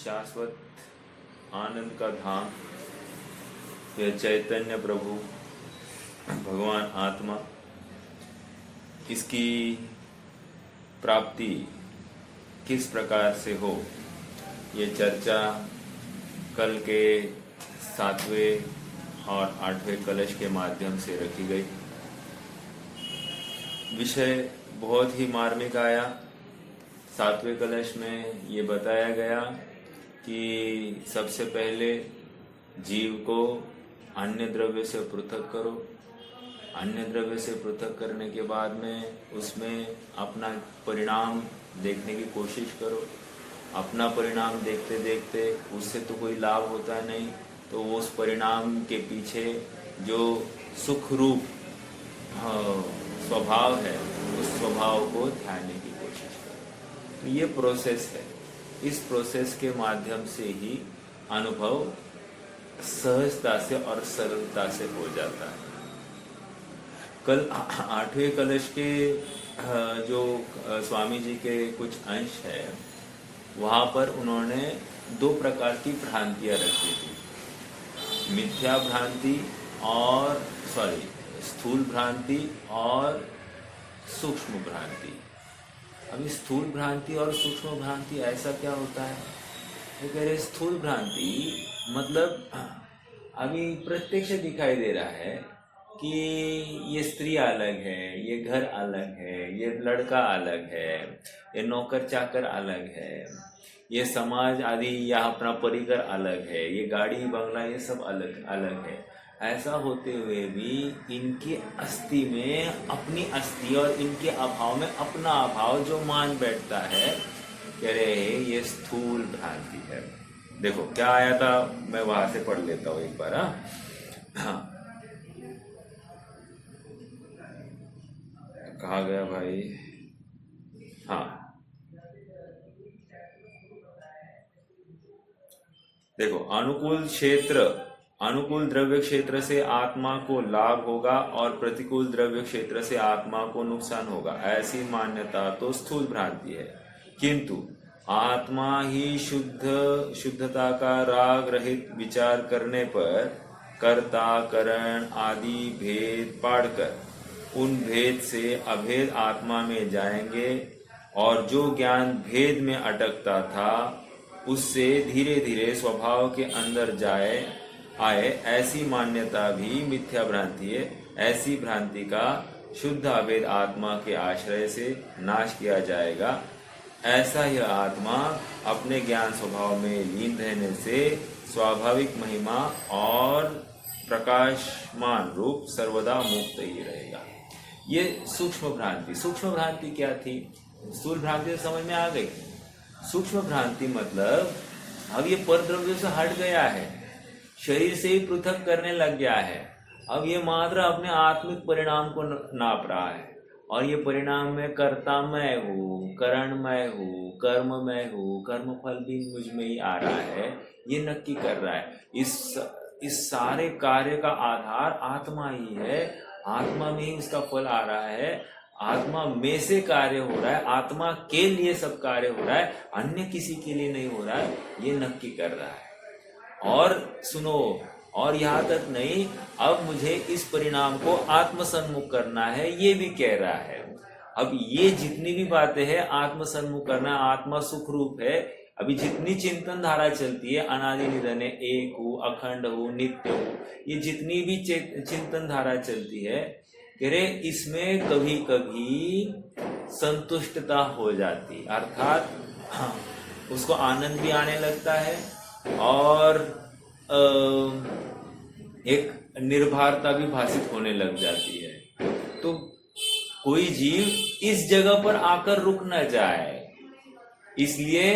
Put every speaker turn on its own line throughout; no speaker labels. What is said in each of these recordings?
शाश्वत आनंद का धाम, यह चैतन्य प्रभु भगवान आत्मा, इसकी प्राप्ति किस प्रकार से हो, ये चर्चा कल के 7वें और 8वें कलश के माध्यम से रखी गई। विषय बहुत ही मार्मिक आया। 7वें कलश में ये बताया गया कि सबसे पहले जीव को अन्य द्रव्य से पृथक करो, अन्य द्रव्य से पृथक करने के बाद में उसमें अपना परिणाम देखने की कोशिश करो। अपना परिणाम देखते देखते उससे तो कोई लाभ होता नहीं, तो वो उस परिणाम के पीछे जो सुख रूप स्वभाव है उस स्वभाव को ध्यानने की कोशिश करो। तो ये प्रोसेस है। इस प्रोसेस के माध्यम से ही अनुभव सहजता से और सरलता से हो जाता है। कल 8वें कलश के जो स्वामी जी के कुछ अंश है, वहाँ पर उन्होंने 2 प्रकार की भ्रांतियाँ रखी थी, मिथ्या भ्रांति और स्थूल भ्रांति और सूक्ष्म भ्रांति। अभी स्थूल भ्रांति और सूक्ष्म भ्रांति ऐसा क्या होता है? वो कह रहे स्थूल भ्रांति मतलब अभी प्रत्यक्ष दिखाई दे रहा है कि ये स्त्री अलग है, ये घर अलग है, ये लड़का अलग है, ये नौकर चाकर अलग है, ये समाज आदि या अपना परिकर अलग है, ये गाड़ी बंगला ये सब अलग अलग है। ऐसा होते हुए भी इनकी अस्थि में अपनी अस्थि और इनके अभाव में अपना अभाव जो मान बैठता है, कह रहे हैं ये स्थूल भ्रांति है। देखो क्या आया था, मैं वहां से पढ़ लेता हूँ एक बार। हाँ, कहा गया भाई? हाँ देखो, अनुकूल द्रव्य क्षेत्र से आत्मा को लाभ होगा और प्रतिकूल द्रव्य क्षेत्र से आत्मा को नुकसान होगा, ऐसी मान्यता तो स्थूल भ्रांति है। किंतु आत्मा ही शुद्धता का राग रहित विचार करने पर कर्ता करण आदि भेद पाड़कर उन भेद से अभेद आत्मा में जाएंगे, और जो ज्ञान भेद में अटकता था उससे धीरे धीरे स्वभाव के अंदर आए, ऐसी मान्यता भी मिथ्या भ्रांति है। ऐसी भ्रांति का शुद्ध अभेद आत्मा के आश्रय से नाश किया जाएगा। ऐसा यह आत्मा अपने ज्ञान स्वभाव में लीन रहने से स्वाभाविक महिमा और प्रकाशमान रूप सर्वदा मुक्त ही रहेगा। ये सूक्ष्म भ्रांति क्या थी? स्थूल भ्रांति तो समझ में आ गई। सूक्ष्म भ्रांति मतलब अब ये परद्रव्य से हट गया है, शरीर से ही पृथक करने लग गया है। अब ये मात्र अपने आत्मिक परिणाम को नाप रहा है, और ये परिणाम में कर्ता मैं हूँ, करण मैं हूँ, कर्म मैं हूँ, कर्म फल भी मुझ में ही आ रहा है, ये नक्की कर रहा है। इस सारे कार्य का आधार आत्मा ही है, आत्मा में ही उसका फल आ रहा है, आत्मा में से कार्य हो रहा है, आत्मा के लिए सब कार्य हो रहा है, अन्य किसी के लिए नहीं हो रहा है, ये नक्की कर रहा है। और सुनो, और यहाँ तक नहीं, अब मुझे इस परिणाम को आत्मसन्मुख करना है, ये भी कह रहा है। अब ये जितनी भी बातें हैं, आत्मसन्मुख करना, आत्मा सुख रूप है, अभी जितनी चिंतन धारा चलती है, अनादि निधन है, एक हूँ, अखंड हूँ, नित्य हूँ, ये जितनी भी चिंतन धारा चलती है, कह रहे इसमें कभी कभी संतुष्टता हो जाती, अर्थात उसको आनंद भी आने लगता है और एक निर्भरता भी भाषित होने लग जाती है। तो कोई जीव इस जगह पर आकर रुक न जाए, इसलिए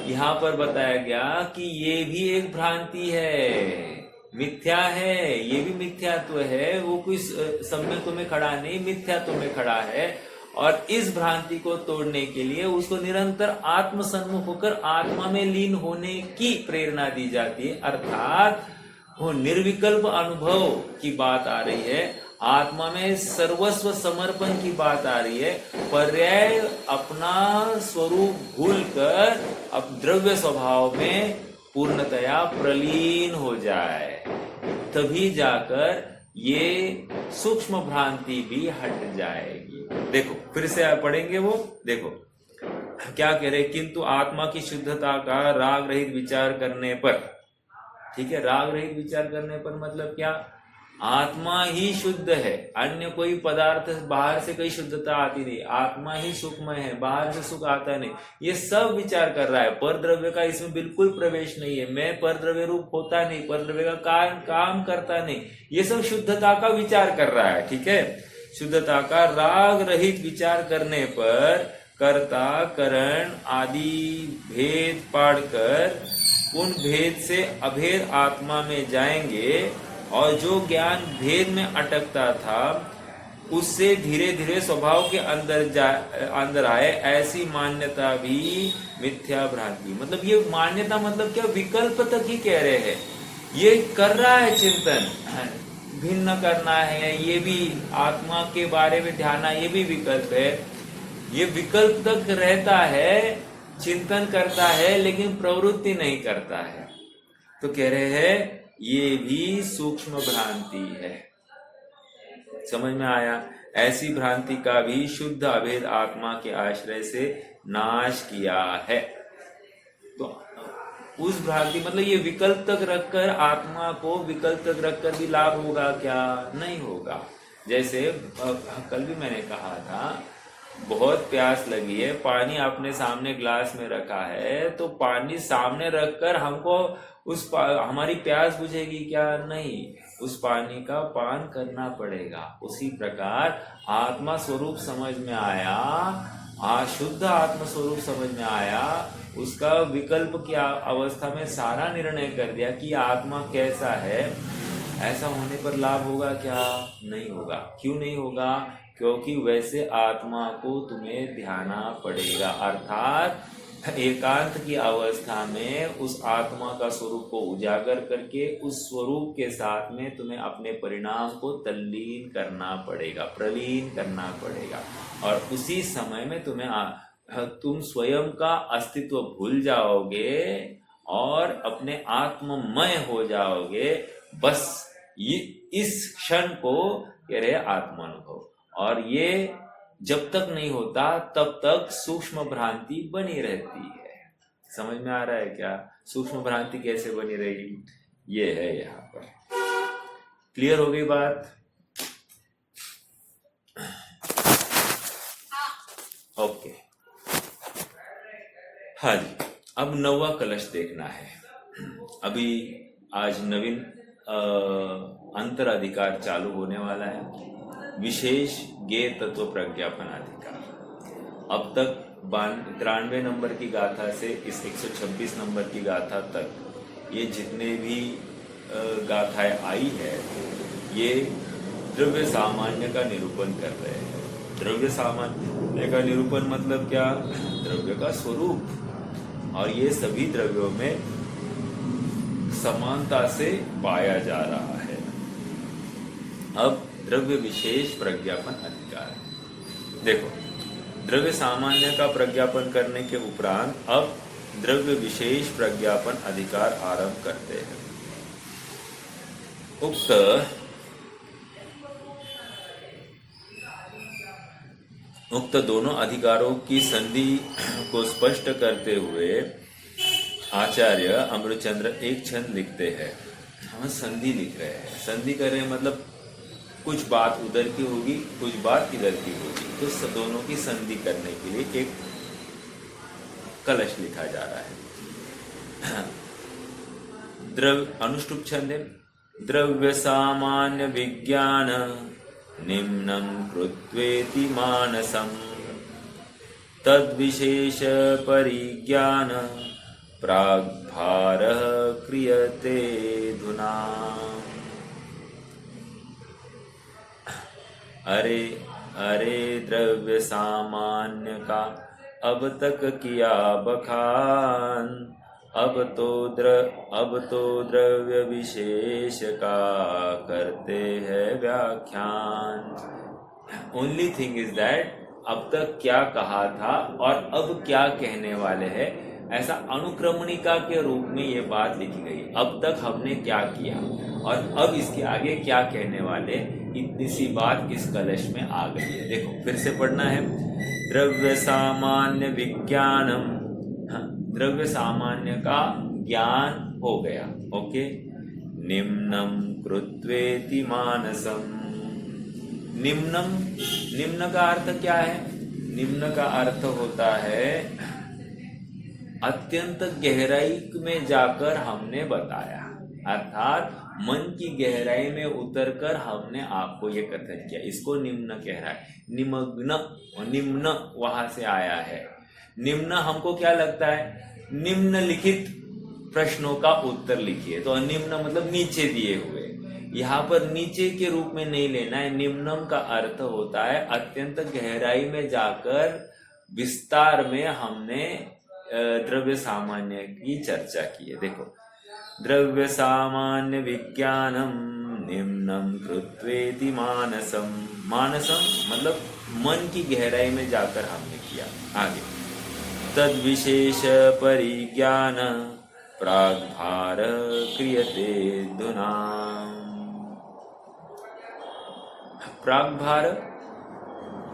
यहाँ पर बताया गया कि ये भी एक भ्रांति है, मिथ्या है, ये भी मिथ्यात्व है, वो कोई सम्यत्व में खड़ा नहीं, मिथ्यात्व में खड़ा है। और इस भ्रांति को तोड़ने के लिए उसको निरंतर आत्मसन्मुख होकर आत्मा में लीन होने की प्रेरणा दी जाती है, अर्थात वो निर्विकल्प अनुभव की बात आ रही है। आत्मा में सर्वस्व समर्पण की बात आ रही है। पर्याय अपना स्वरूप भूलकर अब द्रव्य स्वभाव में पूर्णतया प्रलीन हो जाए, तभी जाकर ये सूक्ष्म भ्रांति भी हट जाएगी। देखो फिर से पढ़ेंगे वो, देखो क्या कह रहे, किंतु आत्मा की शुद्धता का राग रहित विचार करने पर, ठीक है, राग रहित विचार करने पर मतलब क्या, आत्मा ही शुद्ध है, अन्य कोई पदार्थ बाहर से कोई शुद्धता आती नहीं, आत्मा ही सुखमय है, बाहर से सुख आता नहीं, ये सब विचार कर रहा है। पर द्रव्य का इसमें बिल्कुल प्रवेश नहीं है, मैं पर द्रव्य रूप होता नहीं, पर द्रव्य का काम करता नहीं, ये सब शुद्धता का विचार कर रहा है। ठीक है, शुद्धता का राग रहित विचार करने पर कर्ता करण आदि भेद पाड़कर उन भेद से अभेद आत्मा में जाएंगे, और जो ज्ञान भेद में अटकता था उससे धीरे धीरे स्वभाव के अंदर आए, ऐसी मान्यता भी मिथ्या भ्रांति। मतलब ये मान्यता मतलब क्या, विकल्प तक ही कह रहे हैं, ये कर रहा है चिंतन, भिन्न करना है, ये भी आत्मा के बारे में ध्यान, ये भी विकल्प है, ये विकल्प तक रहता है, चिंतन करता है, लेकिन प्रवृत्ति नहीं करता है। तो कह रहे हैं ये भी सूक्ष्म भ्रांति है। समझ में आया? ऐसी भ्रांति का भी शुद्ध अभेद आत्मा के आश्रय से नाश किया है। तो उस भ्रांति मतलब ये विकल्प तक रखकर, आत्मा को विकल्प तक रखकर भी लाभ होगा क्या? नहीं होगा। जैसे कल भी मैंने कहा था, बहुत प्यास लगी है, पानी आपने सामने ग्लास में रखा है, तो पानी सामने रखकर हमको हमारी प्यास बुझेगी क्या? नहीं, उस पानी का पान करना पड़ेगा। उसी प्रकार आत्मा स्वरूप समझ में आया, शुद्ध आत्म स्वरूप समझ में आया, उसका विकल्प की अवस्था में सारा निर्णय कर दिया कि आत्मा कैसा है, ऐसा होने पर लाभ होगा क्या? नहीं होगा। क्यों नहीं होगा? क्योंकि वैसे आत्मा को तुम्हें ध्याना पड़ेगा, अर्थात एकांत की अवस्था में उस आत्मा का स्वरूप को उजागर करके उस स्वरूप के साथ में तुम्हें अपने परिणाम को तल्लीन करना पड़ेगा, प्रलीन करना पड़ेगा, और उसी समय में तुम स्वयं का अस्तित्व भूल जाओगे और अपने आत्ममय हो जाओगे। बस ये इस क्षण को कह रहे आत्मानुभव, और ये जब तक नहीं होता तब तक सूक्ष्म भ्रांति बनी रहती है। समझ में आ रहा है क्या? सूक्ष्म भ्रांति कैसे बनी रहेगी, ये है यहाँ पर। क्लियर हो गई बात? ओके, हाँ जी। अब 9वां कलश देखना है। अभी आज नवीन अंतराधिकार चालू होने वाला है, विशेष ज्ञेय तत्व प्रज्ञापन अधिकार। अब तक 93 नंबर की गाथा से इस 126 नंबर की गाथा तक ये जितने भी गाथाएं आई है, ये द्रव्य सामान्य का निरूपण कर रहे हैं। द्रव्य सामान्य का निरूपण मतलब क्या? द्रव्य का स्वरूप, और ये सभी द्रव्यों में समानता से पाया जा रहा है। अब द्रव्य विशेष प्रज्ञापन अधिकार देखो, द्रव्य सामान्य का प्रज्ञापन करने के उपरांत अब द्रव्य विशेष प्रज्ञापन अधिकार आरंभ करते हैं। उक्त दोनों अधिकारों की संधि को स्पष्ट करते हुए आचार्य अमृतचंद्र एक छंद लिखते हैं। हम संधि लिख रहे हैं, संधि कर रहे हैं मतलब कुछ बात उधर की होगी, कुछ बात इधर की होगी, तो दोनों की संधि करने के लिए एक कलश लिखा जा रहा है। अनुष्टुप छंद है। द्रव्य सामान्य विज्ञान निम्नं कृत्वेति मानसं तद्विशेष परिज्ञान प्राग्भारः क्रियते धुना। अरे अरे द्रव्य सामान्य का अब तक किया बखान, अब तो द्रव्य विशेष का करते हैं व्याख्यान। ओनली थिंग इज दैट अब तक क्या कहा था और अब क्या कहने वाले हैं, ऐसा अनुक्रमणिका के रूप में ये बात लिखी गई। अब तक हमने क्या किया और अब इसके आगे क्या कहने वाले, इतनी सी बात इस कलश में आ गई है। देखो फिर से पढ़ना है। द्रव्य सामान्य विज्ञानम, द्रव्य सामान्य का ज्ञान हो गया। ओके। निम्नम कृत्वेति मानसम। निम्न का अर्थ क्या है? निम्न का अर्थ होता है अत्यंत गहराई में जाकर हमने बताया, अर्थात मन की गहराई में उतरकर हमने आपको ये कथन किया। इसको निम्न कह रहा है। निमग्न, निम्न वहां से आया है। निम्न हमको क्या लगता है? निम्नलिखित प्रश्नों का उत्तर लिखिए, तो निम्न मतलब नीचे दिए हुए। यहाँ पर नीचे के रूप में नहीं लेना है। निम्नम का अर्थ होता है अत्यंत गहराई में जाकर विस्तार में हमने द्रव्य सामान्य की चर्चा की है। देखो, द्रव्य सामान्य विज्ञानम निम्नम कृत्वेति मानसम। मानसम मतलब मन की गहराई में जाकर हमने किया। आगे, तद विशेष परिज्ञान प्राग्भार क्रियते धुना। प्राग्भार,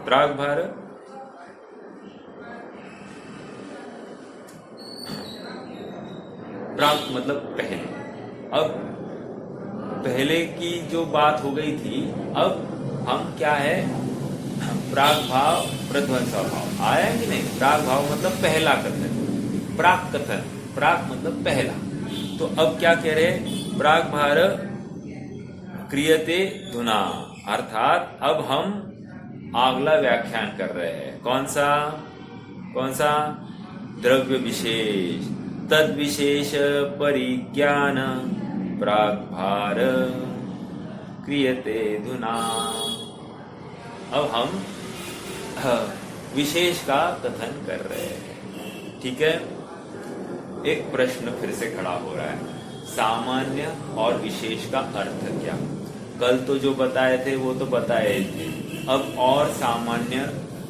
प्राग्भार प्राग मतलब पहले। अब पहले की जो बात हो गई थी, अब हम क्या है? प्राग भाव प्रध्वंस भाव आया कि नहीं? प्राग भाव मतलब पहला कथन, प्राग कथन, प्राग मतलब पहला। तो अब क्या कह रहे? प्राग भार क्रियते धुना, अर्थात अब हम अगला व्याख्यान कर रहे हैं। कौन सा? कौन सा? द्रव्य विशेष, तद विशेष परिज्ञान प्राग्भार क्रियते धुना। अब हम विशेष का कथन कर रहे हैं। ठीक है। एक प्रश्न फिर से खड़ा हो रहा है, सामान्य और विशेष का अर्थ क्या? कल तो जो बताए थे वो तो बताए थे, अब और सामान्य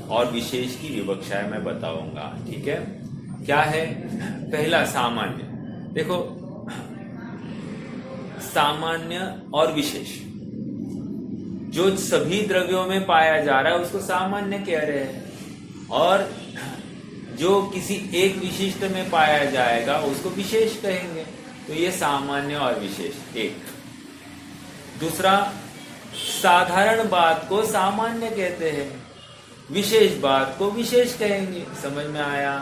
और विशेष की विवक्षाएं मैं बताऊंगा। ठीक है। क्या है? पहला सामान्य। देखो, सामान्य और विशेष जो सभी द्रव्यों में पाया जा रहा है उसको सामान्य कह रहे हैं, और जो किसी एक विशिष्ट में पाया जाएगा उसको विशेष कहेंगे। तो ये सामान्य और विशेष एक। दूसरा, साधारण बात को सामान्य कहते हैं, विशेष बात को विशेष कहेंगे। समझ में आया?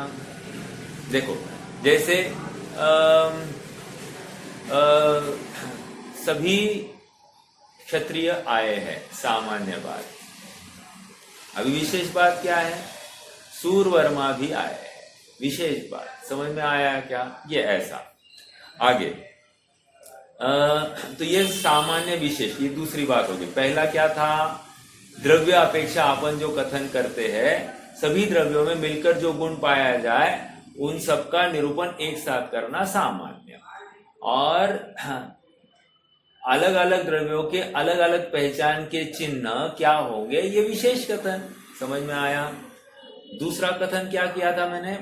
देखो, जैसे सभी क्षत्रिय आए हैं, सामान्य बात। अभी विशेष बात क्या है? सूरवर्मा भी आए हैं, विशेष बात। समझ में आया क्या? ये ऐसा। आगे तो ये सामान्य विशेष, ये दूसरी बात होगी। पहला क्या था? द्रव्य अपेक्षा अपन जो कथन करते हैं, सभी द्रव्यों में मिलकर जो गुण पाया जाए उन सबका निरूपण एक साथ करना सामान्य। और अलग अलग द्रव्यों के अलग अलग पहचान के चिन्ह क्या होंगे, ये विशेष कथन। समझ में आया? दूसरा कथन क्या किया था मैंने?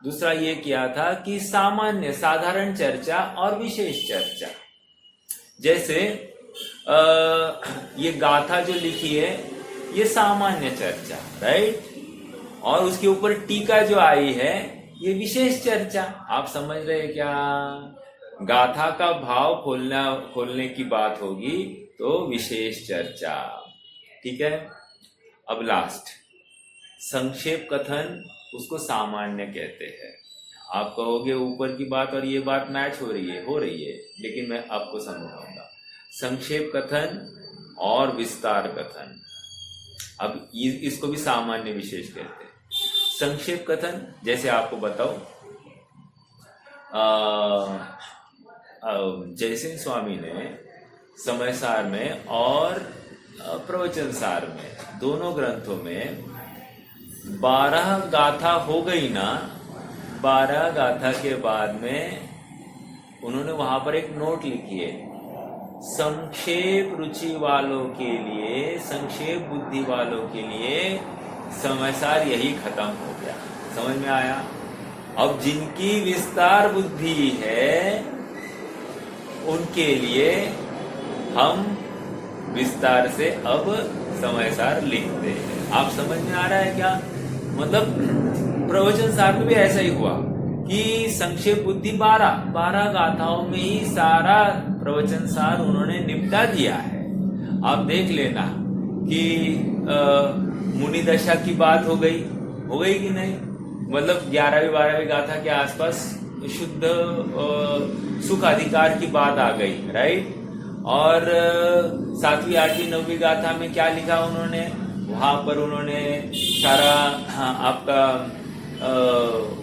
दूसरा ये किया था कि सामान्य साधारण चर्चा और विशेष चर्चा। जैसे ये गाथा जो लिखी है ये सामान्य चर्चा, राइट, और उसके ऊपर टीका जो आई है ये विशेष चर्चा। आप समझ रहे हैं क्या? गाथा का भाव खोलने की बात होगी तो विशेष चर्चा। ठीक है। अब लास्ट, संक्षेप कथन, उसको सामान्य कहते हैं। आप कहोगे ऊपर की बात और ये बात मैच हो रही है, लेकिन मैं आपको समझाऊंगा। संक्षेप कथन और विस्तार कथन, अब इसको भी सामान्य विशेष कहते हैं। संक्षेप कथन, जैसे आपको बताओ, जयसिंह स्वामी ने समय सार में और प्रवचन सार में, दोनों ग्रंथों में 12 गाथा हो गई ना। 12 गाथा के बाद में उन्होंने वहां पर एक नोट लिखी है, संक्षेप रुचि वालों के लिए, संक्षेप बुद्धि वालों के लिए समयसार यही खत्म हो गया। समझ में आया? अब जिनकी विस्तार बुद्धि है उनके लिए हम विस्तार से अब समयसार लिखते हैं। आप समझ में आ रहा है क्या? मतलब प्रवचन सार में भी ऐसा ही हुआ कि संक्षेप बुद्धि 12 गाथाओं में ही सारा प्रवचन सार उन्होंने निपटा दिया है। आप देख लेना कि मुनि दशा की बात हो गई कि नहीं? मतलब 11वीं 12वीं गाथा के आसपास शुद्ध सुख अधिकार की बात आ गई, राइट? और 7वीं 8वीं 9वीं गाथा में क्या लिखा उन्होंने? वहां पर उन्होंने सारा आपका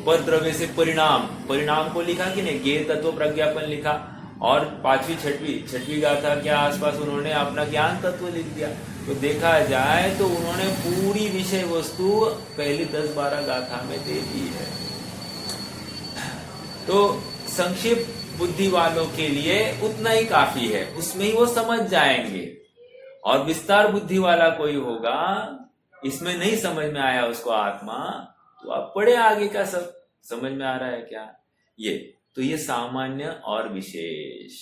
पर द्रव्य से परिणाम को लिखा कि नहीं, ज्ञेय तत्व प्रज्ञापन लिखा। और 5वीं 6वीं गाथा के आसपास उन्होंने अपना ज्ञान तत्व लिख दिया। तो देखा जाए तो उन्होंने पूरी विषय वस्तु पहली 10-12 गाथा में दे दी है। तो संक्षेप बुद्धि वालों के लिए उतना ही काफी है, उसमें ही वो समझ जाएंगे। और विस्तार बुद्धि वाला कोई होगा, इसमें नहीं समझ में आया उसको आत्मा, तो आप पढ़े आगे का सब। समझ में आ रहा है क्या? तो ये सामान्य और विशेष।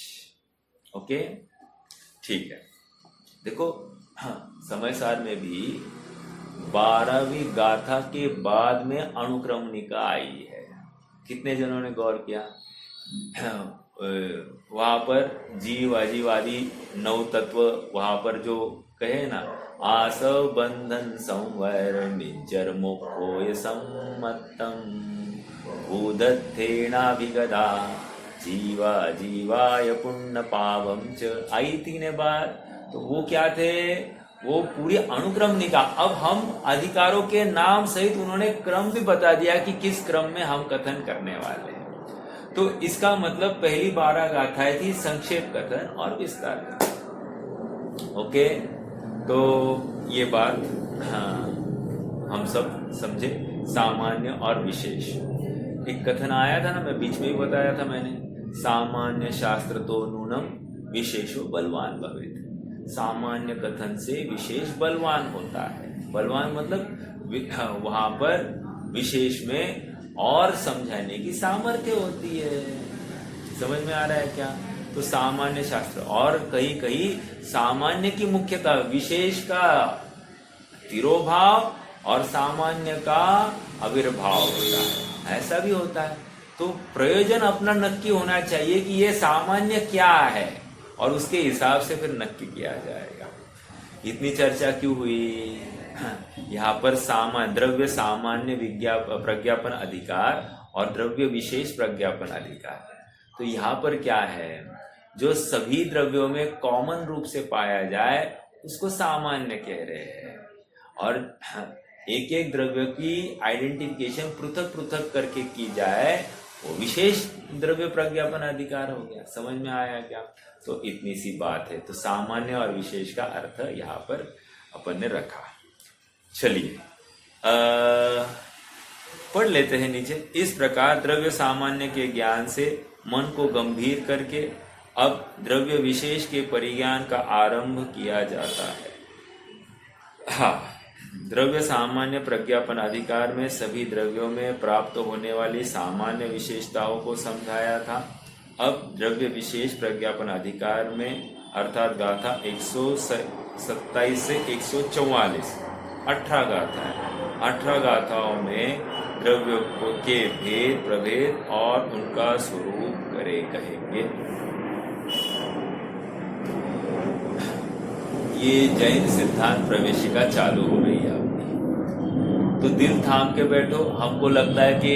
ओके, ठीक है। देखो, समय सार में भी 12वीं गाथा के बाद में अनुक्रमणिका आई है। कितने जनों ने गौर किया? वहां पर जीव अजीवादी 9 तत्व वहां पर जो कहे ना, आसव बंधन संवर निज्जर मोक्षोय सम्मतम भूदत्थेनाभिगदा जीवा जीवाय पुण्य पावम च, आई 3 बार। तो वो क्या थे? वो पूरी अनुक्रमणिका। अब हम अधिकारों के नाम सहित उन्होंने क्रम भी बता दिया कि किस क्रम में हम कथन करने वाले हैं। तो इसका मतलब पहली 12 गाथाएं थी संक्षेप कथन और विस्तार कथन। ओके, तो ये बात हम सब समझे, सामान्य और विशेष। एक कथन आया था ना, मैं बीच में ही बताया था मैंने, सामान्य शास्त्र तो नूनम विशेषो बलवान भवेत्। सामान्य कथन से विशेष बलवान होता है। बलवान मतलब वहां पर विशेष में और समझाने की सामर्थ्य होती है। समझ में आ रहा है क्या? तो सामान्य शास्त्र, और कहीं कहीं सामान्य की मुख्यता, विशेष का तिरोभाव और सामान्य का आविर्भाव होता है, ऐसा भी होता है। तो प्रयोजन अपना नक्की होना चाहिए कि ये सामान्य क्या है, और उसके हिसाब से फिर नक्की किया जाएगा। इतनी चर्चा क्यों हुई? यहाँ पर द्रव्य सामान्य प्रज्ञापन अधिकार और द्रव्य विशेष प्रज्ञापन अधिकार। तो यहाँ पर क्या है? जो सभी द्रव्यों में कॉमन रूप से पाया जाए उसको सामान्य कह रहे हैं, और एक एक द्रव्य की आइडेंटिफिकेशन पृथक पृथक करके की जाए वो विशेष द्रव्य प्रज्ञापन अधिकार हो गया। समझ में आया क्या? तो इतनी सी बात है। तो सामान्य और विशेष का अर्थ यहाँ पर अपन ने रखा। चलिए पढ़ लेते हैं नीचे। इस प्रकार द्रव्य सामान्य के ज्ञान से मन को गंभीर करके अब द्रव्य विशेष के परिज्ञान का आरंभ किया जाता है। द्रव्य सामान्य प्रज्ञापन अधिकार में सभी द्रव्यों में प्राप्त होने वाली सामान्य विशेषताओं को समझाया था। अब द्रव्य विशेष प्रज्ञापन अधिकार में अर्थात गाथा 127 से 144 18 गाथा है। 18 गाथाओं में द्रव्यों के भेद प्रभेद और उनका स्वरूप कहेंगे। ये जैन सिद्धांत प्रवेशिका चालू हो रही है अपनी, तो दिल थाम के बैठो। हमको लगता है कि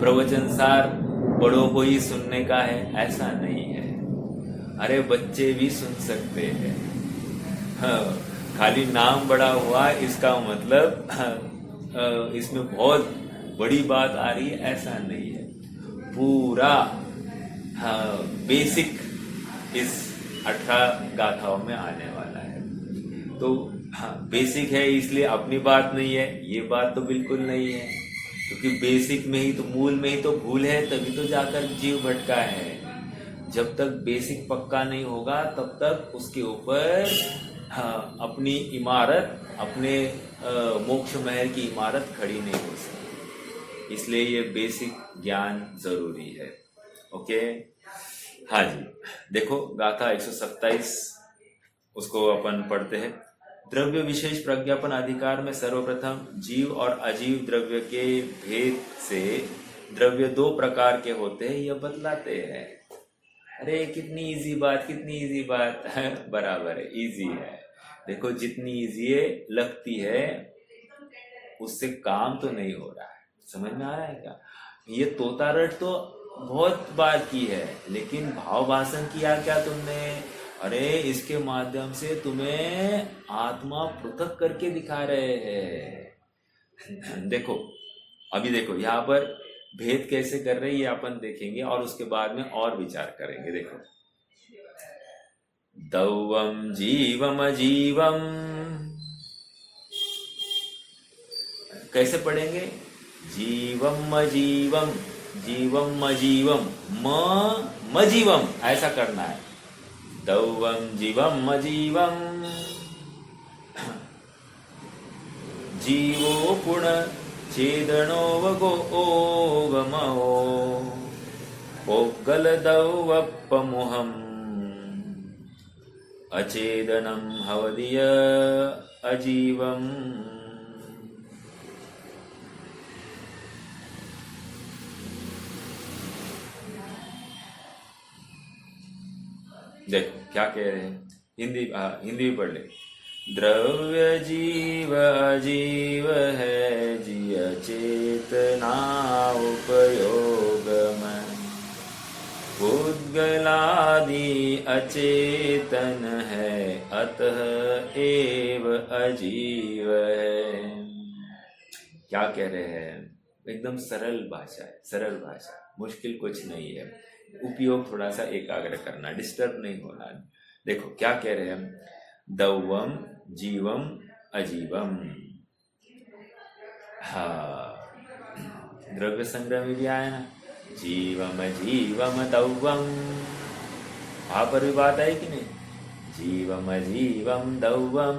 प्रवचन सार बड़ों को ही सुनने का है, ऐसा नहीं है। अरे बच्चे भी सुन सकते हैं। खाली नाम बड़ा हुआ इसका मतलब इसमें बहुत बड़ी बात आ रही है, ऐसा नहीं है। पूरा बेसिक इस 18 गाथाओं में आने वाला है। तो बेसिक है इसलिए अपनी बात नहीं है, ये बात तो बिल्कुल नहीं है, क्योंकि बेसिक में ही तो, मूल में ही तो भूल है, तभी तो जाकर जीव भटका है। जब तक बेसिक पक्का नहीं होगा तब तक उसके ऊपर अपनी इमारत, अपने मोक्ष महल की इमारत खड़ी नहीं हो सकती। इसलिए ये बेसिक ज्ञान जरूरी है। ओके, हाँ जी, देखो गाथा 127 उसको अपन पढ़ते हैं। द्रव्य विशेष प्रज्ञापन अधिकार में सर्वप्रथम जीव और अजीव द्रव्य के भेद से द्रव्य दो प्रकार के होते हैं यह बतलाते हैं। अरे कितनी इजी बात, कितनी इजी बात है, बराबर है, इजी है। देखो जितनी इजी लगती है उससे काम तो नहीं हो रहा है। समझ में आ रहा है क्या? ये तोता रट तो बहुत बार की है, लेकिन भाव भाषण किया क्या तुमने? अरे इसके माध्यम से तुम्हें आत्मा पृथक करके दिखा रहे हैं। देखो अभी देखो यहाँ पर भेद कैसे कर रहे हैं ये अपन देखेंगे और उसके बाद में और विचार करेंगे। देखो, दौवम जीवम अजीवम कैसे पढ़ेंगे? जीवम अजीवम, जीवम अजीवम, मजीवम ऐसा करना है। दौवम जीवम अजीवम, जीवो पुण चेदनो वगो ओगमो पोगल दौवप्पमुहम अचेदनम हवदिय अजीवम। देखो क्या कह रहे हैं, हिंदी में पढ़ ले। द्रव्य जीव अजीव है जिय चेतना उपयोग में, उद्गलादि अचेतन है अतः एव अजीव है। क्या कह रहे हैं? एकदम सरल भाषा है, सरल भाषा, मुश्किल कुछ नहीं है। उपयोग थोड़ा सा एकाग्र करना, डिस्टर्ब नहीं होना। देखो क्या कह रहे हैं, दौवम जीवम अजीवम। हाँ, द्रव्य संग्रह में भी आया ना, जीवम अजीवम दौवम, वहां पर भी बात आई कि नहीं? जीवम अजीवम दौवम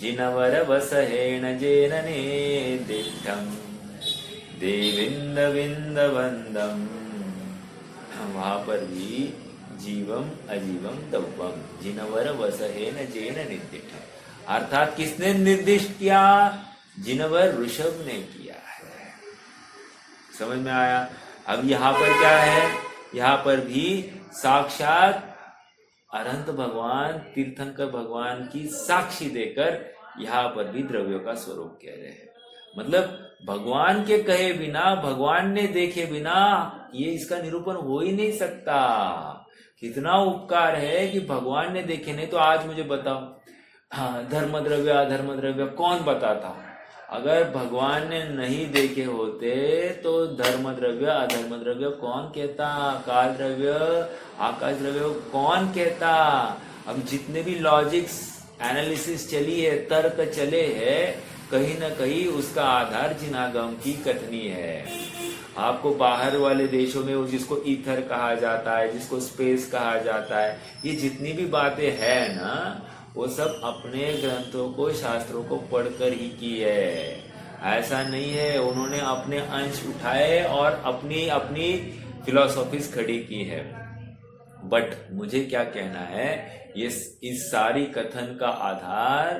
जिनवर वसहेण जेन निदिष्टम देविंद विंद वंदम। वहां पर भी जीवम अजीवम दौवम जिनवर वसहेन जेन निर्दिष्ट, अर्थात किसने निर्दिष्ट किया? जिनवर ऋषभ ने किया है। समझ में आया? अब यहाँ पर क्या है? यहाँ पर भी साक्षात अनंत भगवान, तीर्थंकर भगवान की साक्षी देकर यहाँ पर भी द्रव्यों का स्वरूप कह रहे हैं। मतलब भगवान के कहे बिना, भगवान ने देखे बिना ये इसका निरूपण हो ही नहीं सकता। कितना उपकार है कि भगवान ने देखे, नहीं तो आज मुझे बताओ, हाँ, धर्म द्रव्य अधर्म द्रव्य कौन बताता? अगर भगवान ने नहीं देखे होते तो धर्म द्रव्य अधर्म द्रव्य कौन कहता? काल द्रव्य आकाश द्रव्य कौन कहता? अब जितने भी लॉजिक्स एनालिसिस चली है, तर्क चले हैं, कहीं ना कहीं उसका आधार जिनागम की कथनी है। आपको बाहर वाले देशों में वो जिसको ईथर कहा जाता है, जिसको स्पेस कहा जाता है, ये जितनी भी बातें हैं ना, वो सब अपने ग्रंथों को, शास्त्रों को पढ़कर ही की है। ऐसा नहीं है उन्होंने अपने अंश उठाए और अपनी अपनी फिलॉसफीज खड़ी की है। बट मुझे क्या कहना है, ये इस सारी कथन का आधार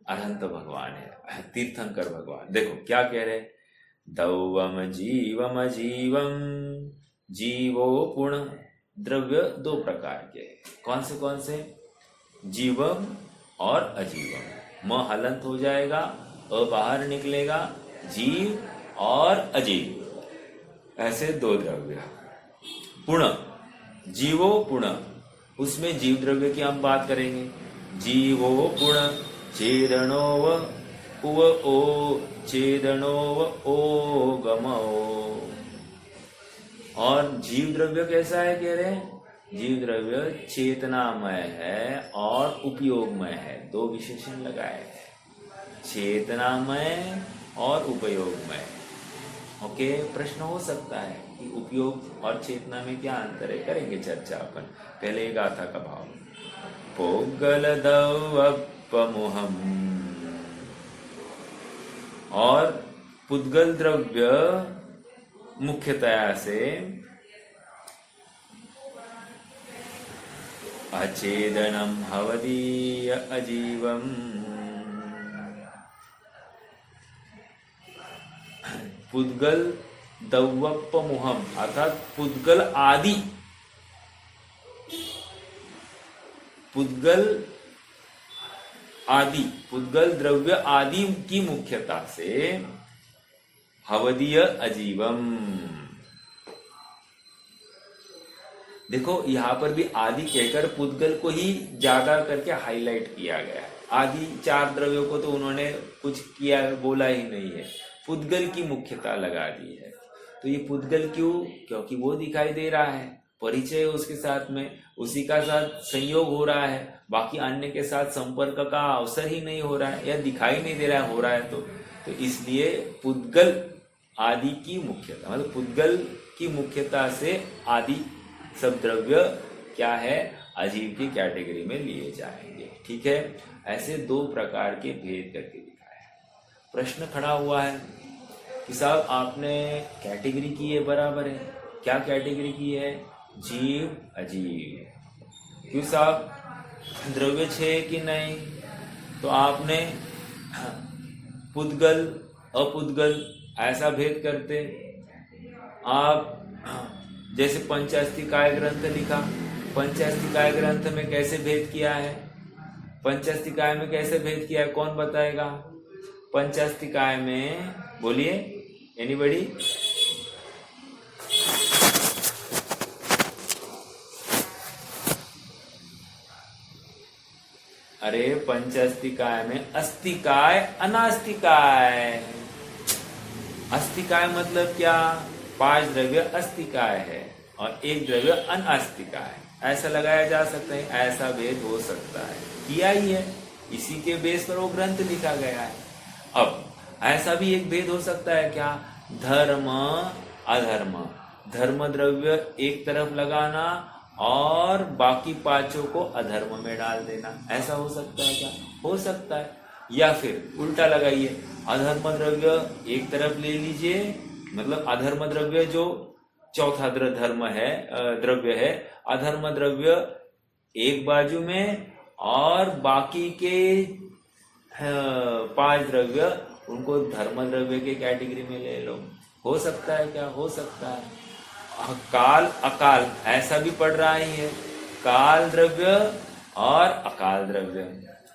अनंत भगवान है, तीर्थंकर भगवान। देखो क्या कह रहे, दौवम जीवम अजीवम, जीवो पुण्य। द्रव्य दो प्रकार के, कौन से? जीवम और अजीवम। म हलंत हो जाएगा, अ बाहर निकलेगा, जीव और अजीव, ऐसे दो द्रव्य। पुण्य, जीवो पुण्य, उसमें जीव द्रव्य की हम बात करेंगे। जीवो पुण्य चेदनोव उव ओ चेदनोव ओ गमो। और जीव द्रव्य कैसा है कह रहे हैं? जीव द्रव्य चेतनामय है और उपयोगमय है, दो विशेषण लगाए हैं, चेतनामय और उपयोगमय। ओके, प्रश्न हो सकता है कि उपयोग और चेतना में क्या अंतर है, करेंगे चर्चा अपन। पहले एक गाथा का भाव। पोगल दवपमुहम, और पुद्गल द्रव्य मुख्यतया से अचेदनम हवदीय अजीवम, पुद्गल दवपमुहम अर्थात पुद्गल आदि, पुद्गल आदि, पुद्गल द्रव्य आदि की मुख्यता से हवदीय अजीवम। देखो यहां पर भी आदि कहकर पुद्गल को ही ज्यादा करके हाईलाइट किया गया है। आदि चार द्रव्यों को तो उन्होंने कुछ किया बोला ही नहीं है, पुद्गल की मुख्यता लगा दी है। तो ये पुद्गल क्यों? क्योंकि वो दिखाई दे रहा है, परिचय उसके साथ में, उसी का साथ संयोग हो रहा है, बाकी अन्य के साथ संपर्क का अवसर ही नहीं हो रहा है या दिखाई नहीं दे रहा है, हो रहा है तो इसलिए पुद्गल आदि की मुख्यता, मतलब पुद्गल की मुख्यता से आदि सब द्रव्य क्या है, अजीव की कैटेगरी में लिए जाएंगे। ठीक है, ऐसे दो प्रकार के भेद करके दिखाया है। प्रश्न खड़ा हुआ है कि साहब आपने कैटेगरी की है, बराबर है, क्या कैटेगरी की है? जीव अजीव। क्यों साहब, द्रव्य छे कि नहीं? तो आपने पुद्गल अपुद्गल ऐसा भेद करते। आप जैसे पंचास्तिकाय ग्रंथ लिखा, पंचास्तिकाय ग्रंथ में कैसे भेद किया है? पंचास्तिकाय में कैसे भेद किया है, कौन बताएगा? पंचास्तिकाय में बोलिए, एनीबडी? अरे पंचास्तिकाय में अस्तिकाय अनास्तिकाय। अस्तिकाय मतलब क्या? 5 द्रव्य अस्तिकाय है और 1 द्रव्य अनास्तिकाय, ऐसा लगाया जा सकता है। ऐसा भेद हो सकता है, किया ही है, इसी के बेस पर वो ग्रंथ लिखा गया है। अब ऐसा भी एक भेद हो सकता है क्या? धर्म अधर्म, धर्म द्रव्य एक तरफ लगाना और बाकी 5 को अधर्म में डाल देना, ऐसा हो सकता है क्या? हो सकता है। या फिर उल्टा लगाइए, अधर्म द्रव्य एक तरफ ले लीजिए, मतलब अधर्म द्रव्य जो चौथा धर्म है, द्रव्य है, अधर्म द्रव्य एक बाजू में और बाकी के 5 द्रव्य उनको धर्म द्रव्य के कैटेगरी में ले लो। हो सकता है क्या? हो सकता है। काल अकाल ऐसा भी पढ़ रहा ही है, काल द्रव्य और अकाल द्रव्य।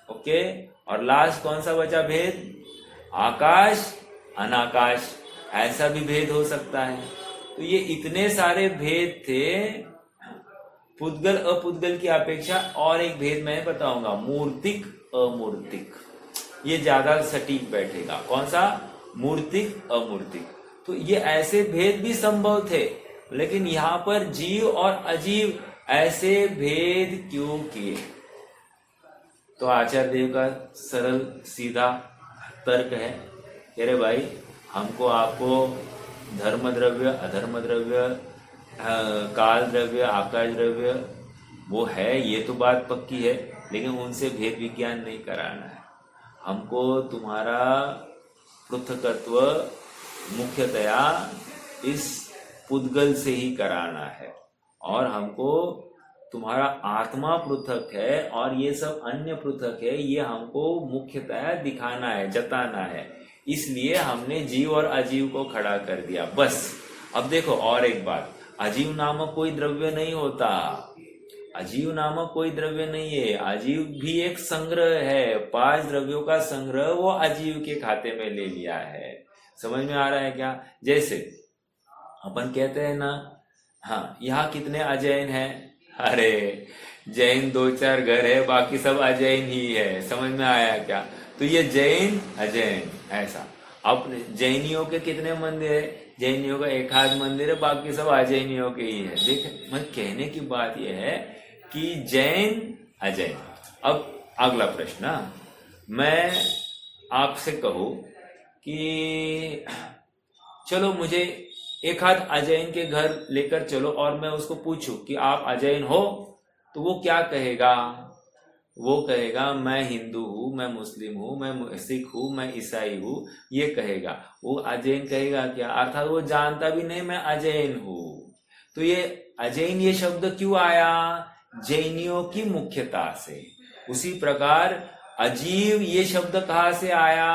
ओके, और लास्ट कौन सा बचा भेद? आकाश अनाकाश, ऐसा भी भेद हो सकता है। तो ये इतने सारे भेद थे। पुद्गल अपुद्गल की अपेक्षा और एक भेद मैं बताऊंगा, मूर्तिक अमूर्तिक, ये ज्यादा सटीक बैठेगा। कौन सा? मूर्तिक अमूर्तिक। तो ये ऐसे भेद भी संभव थे, लेकिन यहाँ पर जीव और अजीव ऐसे भेद क्यों किए? तो आचार्य देव का सरल सीधा तर्क है, अरे भाई हमको आपको धर्म द्रव्य अधर्म द्रव्य काल द्रव्य आकाश द्रव्य वो है, ये तो बात पक्की है, लेकिन उनसे भेद विज्ञान नहीं कराना है। हमको तुम्हारा पृथकत्व मुख्यतया इस पुद्गल से ही कराना है, और हमको तुम्हारा आत्मा पृथक है और ये सब अन्य पृथक है, ये हमको मुख्यतया दिखाना है, जताना है। इसलिए हमने जीव और अजीव को खड़ा कर दिया, बस। अब देखो और एक बात, अजीव नामक कोई द्रव्य नहीं होता, अजीव नामक कोई द्रव्य नहीं है। अजीव भी एक संग्रह है, 5 द्रव्यों का संग्रह वो अजीव के खाते में ले लिया है। समझ में आ रहा है क्या? जैसे अपन कहते हैं ना, हाँ यहाँ कितने अजैन हैं? अरे जैन 2-4 घर है, बाकी सब अजैन ही है। समझ में आया क्या? तो ये जैन अजैन ऐसा। अब जैनियों के कितने मंदिर है? जैनियों का 1 आध मंदिर है, बाकी सब अजैनियों के ही है। देख, मैं कहने की बात यह है कि जैन अजैन। अब अगला प्रश्न, मैं आपसे कहूं कि चलो मुझे एक हाथ अजैन के घर लेकर चलो और मैं उसको पूछूं कि आप अजैन हो, तो वो क्या कहेगा? वो कहेगा मैं हिंदू हूँ, मैं मुस्लिम हूँ, मैं सिख हूँ, मैं ईसाई हूँ, ये कहेगा। वो अजैन कहेगा क्या? अर्थात वो जानता भी नहीं मैं अजैन हूँ। तो ये अजैन ये शब्द क्यों आया? जैनियों की मुख्यता से। उसी प्रकार अजीव ये शब्द कहाँ से आया?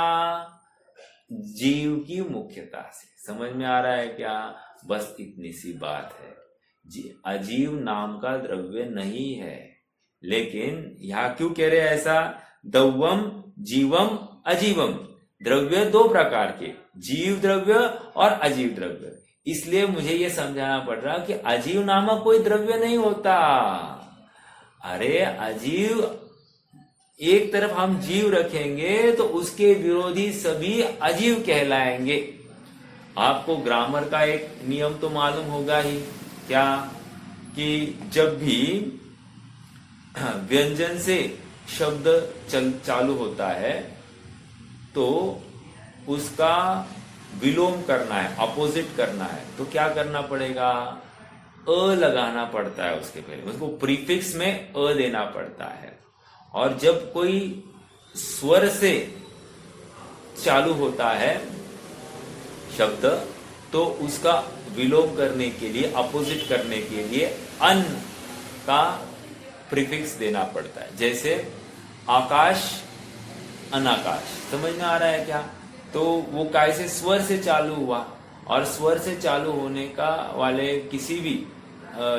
जीव की मुख्यता से। समझ में आ रहा है क्या? बस इतनी सी बात है। अजीव नाम का द्रव्य नहीं है, लेकिन यहां क्यों कह रहे हैं ऐसा? दौवम जीवम अजीवम, द्रव्य दो प्रकार के, जीव द्रव्य और अजीव द्रव्य। इसलिए मुझे यह समझाना पड़ रहा कि अजीव नामक कोई द्रव्य नहीं होता। अरे अजीव, एक तरफ हम जीव रखेंगे तो उसके विरोधी सभी अजीव कहलाएंगे। आपको ग्रामर का एक नियम तो मालूम होगा ही, क्या? कि जब भी व्यंजन से शब्द चालू होता है तो उसका विलोम करना है, अपोजिट करना है, तो क्या करना पड़ेगा? अ लगाना पड़ता है उसके पहले, उसको प्रीफिक्स में अ देना पड़ता है। और जब कोई स्वर से चालू होता है शब्द, तो उसका विलोम करने के लिए, अपोजिट करने के लिए अन का प्रीफिक्स देना पड़ता है। जैसे आकाश, अनाकाश। समझ में आ रहा है क्या? तो वो कैसे स्वर से चालू हुआ, और स्वर से चालू होने का वाले किसी भी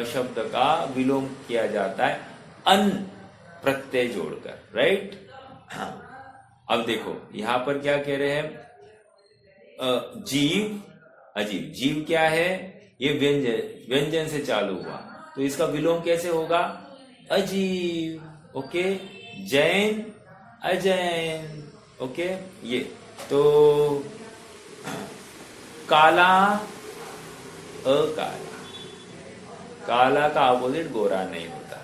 शब्द का विलोम किया जाता है अन प्रत्यय जोड़कर, राइट? हाँ, अब देखो यहां पर क्या कह रहे हैं? जीव अजीव। जीव क्या है? ये व्यंजन से चालू हुआ, तो इसका विलोम कैसे होगा? अजीव। ओके, जैन अजैन। ओके, ये तो काला अकाला, काला का अपोजिट गोरा नहीं होता।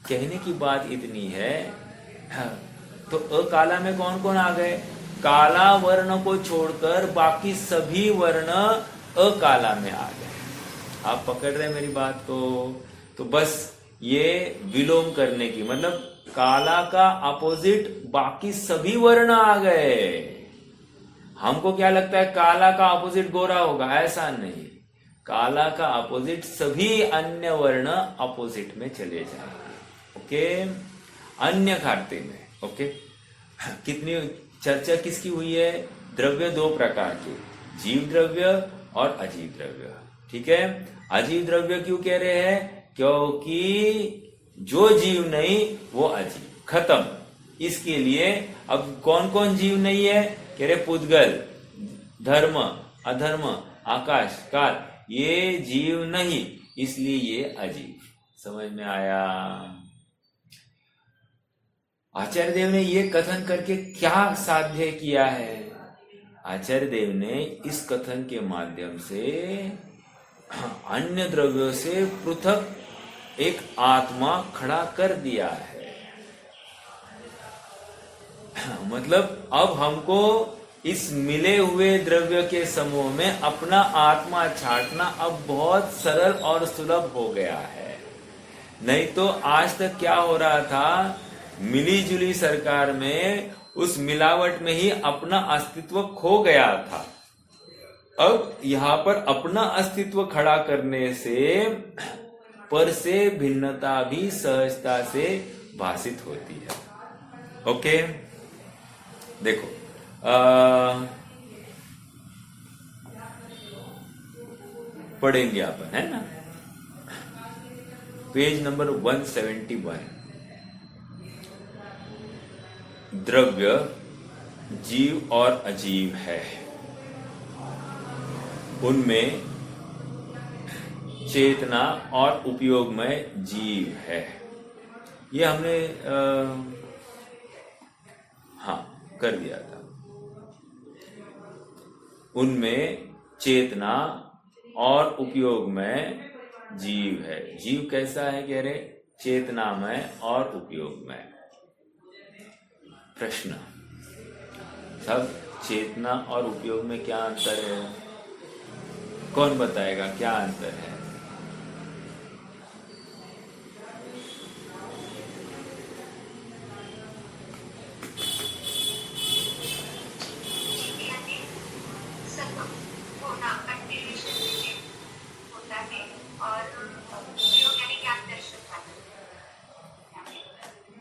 कहने की बात इतनी है। तो अकाला में कौन कौन आ गए? काला वर्ण को छोड़कर बाकी सभी वर्ण अकाला में आ गए। आप पकड़ रहे हैं मेरी बात को? तो बस ये विलोम करने की, मतलब काला का अपोजिट बाकी सभी वर्ण आ गए। हमको क्या लगता है काला का अपोजिट गोरा होगा? ऐसा नहीं, काला का अपोजिट सभी अन्य वर्ण अपोजिट में चले जाएंगे। ओके, अन्य खाते में। ओके, कितनी चर्चा किसकी हुई है? द्रव्य दो प्रकार के, जीव द्रव्य और अजीव द्रव्य। ठीक है, अजीव द्रव्य क्यों कह रहे हैं? क्योंकि जो जीव नहीं वो अजीव, खत्म। इसके लिए अब कौन कौन जीव नहीं है? कह रहे पुद्गल, धर्म, अधर्म, आकाश, काल, ये जीव नहीं, इसलिए ये अजीव। समझ में आया? आचार्य देव ने ये कथन करके क्या साध्य किया है? आचार्य देव ने इस कथन के माध्यम से अन्य द्रव्यों से पृथक एक आत्मा खड़ा कर दिया है। मतलब अब हमको इस मिले हुए द्रव्य के समूह में अपना आत्मा छांटना अब बहुत सरल और सुलभ हो गया है। नहीं तो आज तक क्या हो रहा था, मिली जुली सरकार में उस मिलावट में ही अपना अस्तित्व खो गया था। अब यहां पर अपना अस्तित्व खड़ा करने से पर से भिन्नता भी सहजता से भाषित होती है। ओके, देखो पढ़ेंगे अपन, है ना? Page number 171। द्रव्य जीव और अजीव है, उनमें चेतना और उपयोग में जीव है। ये हमने कर दिया था। उनमें चेतना और उपयोग में जीव है। जीव कैसा है कह रहे? चेतना में और उपयोग में। प्रश्न, सब चेतना और उपयोग में क्या अंतर है? कौन बताएगा क्या अंतर है?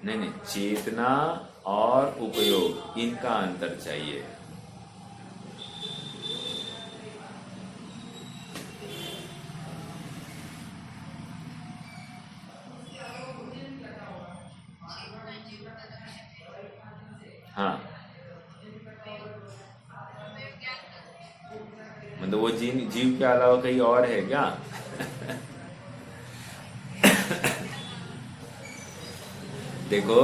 नहीं नहीं, चेतना और उपयोग इनका अंतर चाहिए। हाँ, मतलब वो जीव के अलावा कहीं और है क्या? देखो,